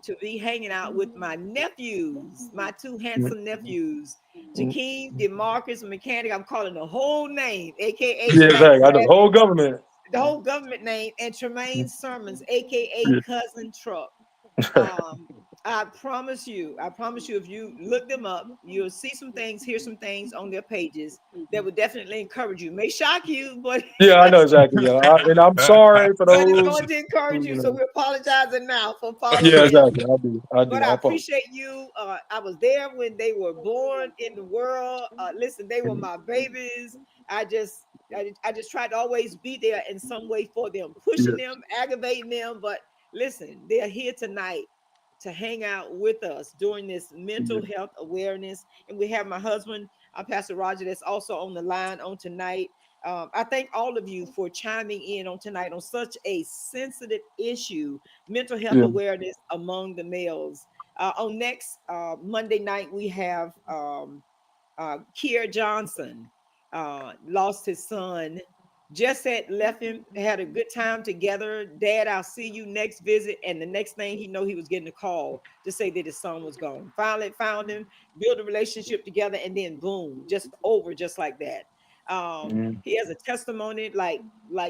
to be hanging out with my nephews, my two handsome nephews, Jakeem DeMarcus Mechanic. I'm calling the whole name, aka exactly. I know the whole government. The whole government name, and Tremaine Sermons, aka Cousin Truck. I promise you, if you look them up, you'll see some things, hear some things on their pages that would definitely encourage you. May shock you, but yeah, I know exactly. And I'm sorry for those. But it's going to encourage you, so we're apologizing now for following. Yeah, exactly. I do. But I appreciate you. I was there when they were born in the world. Listen, they were my babies. I just tried to always be there in some way for them, pushing them, aggravating them. But listen, they're here tonight to hang out with us during this mental health awareness. And we have my husband, Pastor Roger, that's also on the line on tonight. I thank all of you for chiming in on tonight on such a sensitive issue, mental health awareness among the males. On next Monday night, we have Kier Johnson, lost his son. Just had left him, had a good time together. Dad, I'll see you next visit. And the next thing he know, he was getting a call to say that his son was gone. Finally found him, build a relationship together, and then boom, just over, just like that. He has a testimony like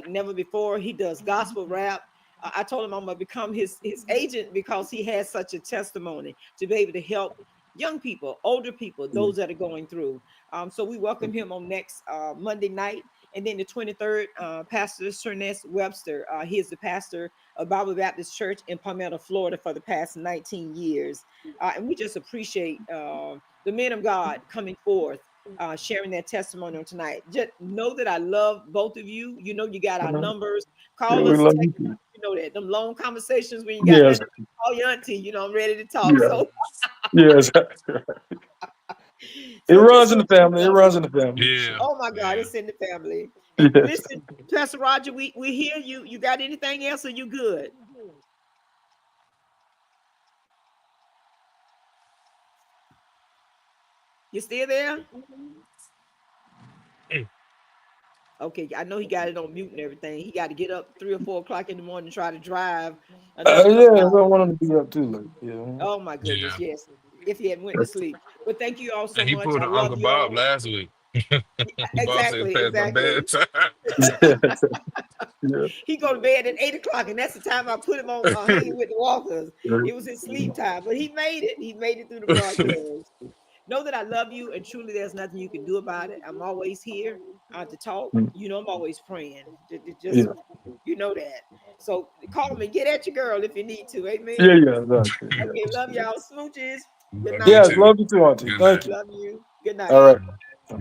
never before. He does gospel rap. I told him I'm gonna become his agent because he has such a testimony to be able to help young people, older people, those that are going through. So we welcome him on next Monday night. And then the 23rd, Pastor Cernest Webster. He is the pastor of Bible Baptist Church in Palmetto, Florida for the past 19 years. And we just appreciate the men of God coming forth, sharing their testimony on tonight. Just know that I love both of you. You know, you got our numbers. Call us. You know that. Them long conversations when you got that, call your auntie. I'm ready to talk. Yeah. So yes. It runs in the family. It runs in the family. Yeah. Oh my God, it's in the family. Yes. Listen, Pastor Roger, we hear you. You got anything else? Or you good? You still there? Okay, I know he got it on mute and everything. He got to get up 3 or 4 o'clock in the morning and try to drive. I don't want him to be up too late. Yeah. Oh my goodness, yes. If he had went to sleep. But thank you all so And he much. pulled an Uncle Bob last week. Exactly. He go to bed at 8 o'clock, and that's the time I put him on Hanging with the Walkers. It was his sleep time, but he made it. He made it through the broadcast. Know that I love you, and truly there's nothing you can do about it. I'm always here to talk. I'm always praying. Just you know that. So call me. Get at your girl if you need to. Amen. Yeah. Okay, love y'all. Smooches. Good night. Yes, love you too, Auntie. Good Thank night. you. Love you. Good night. All right. Good.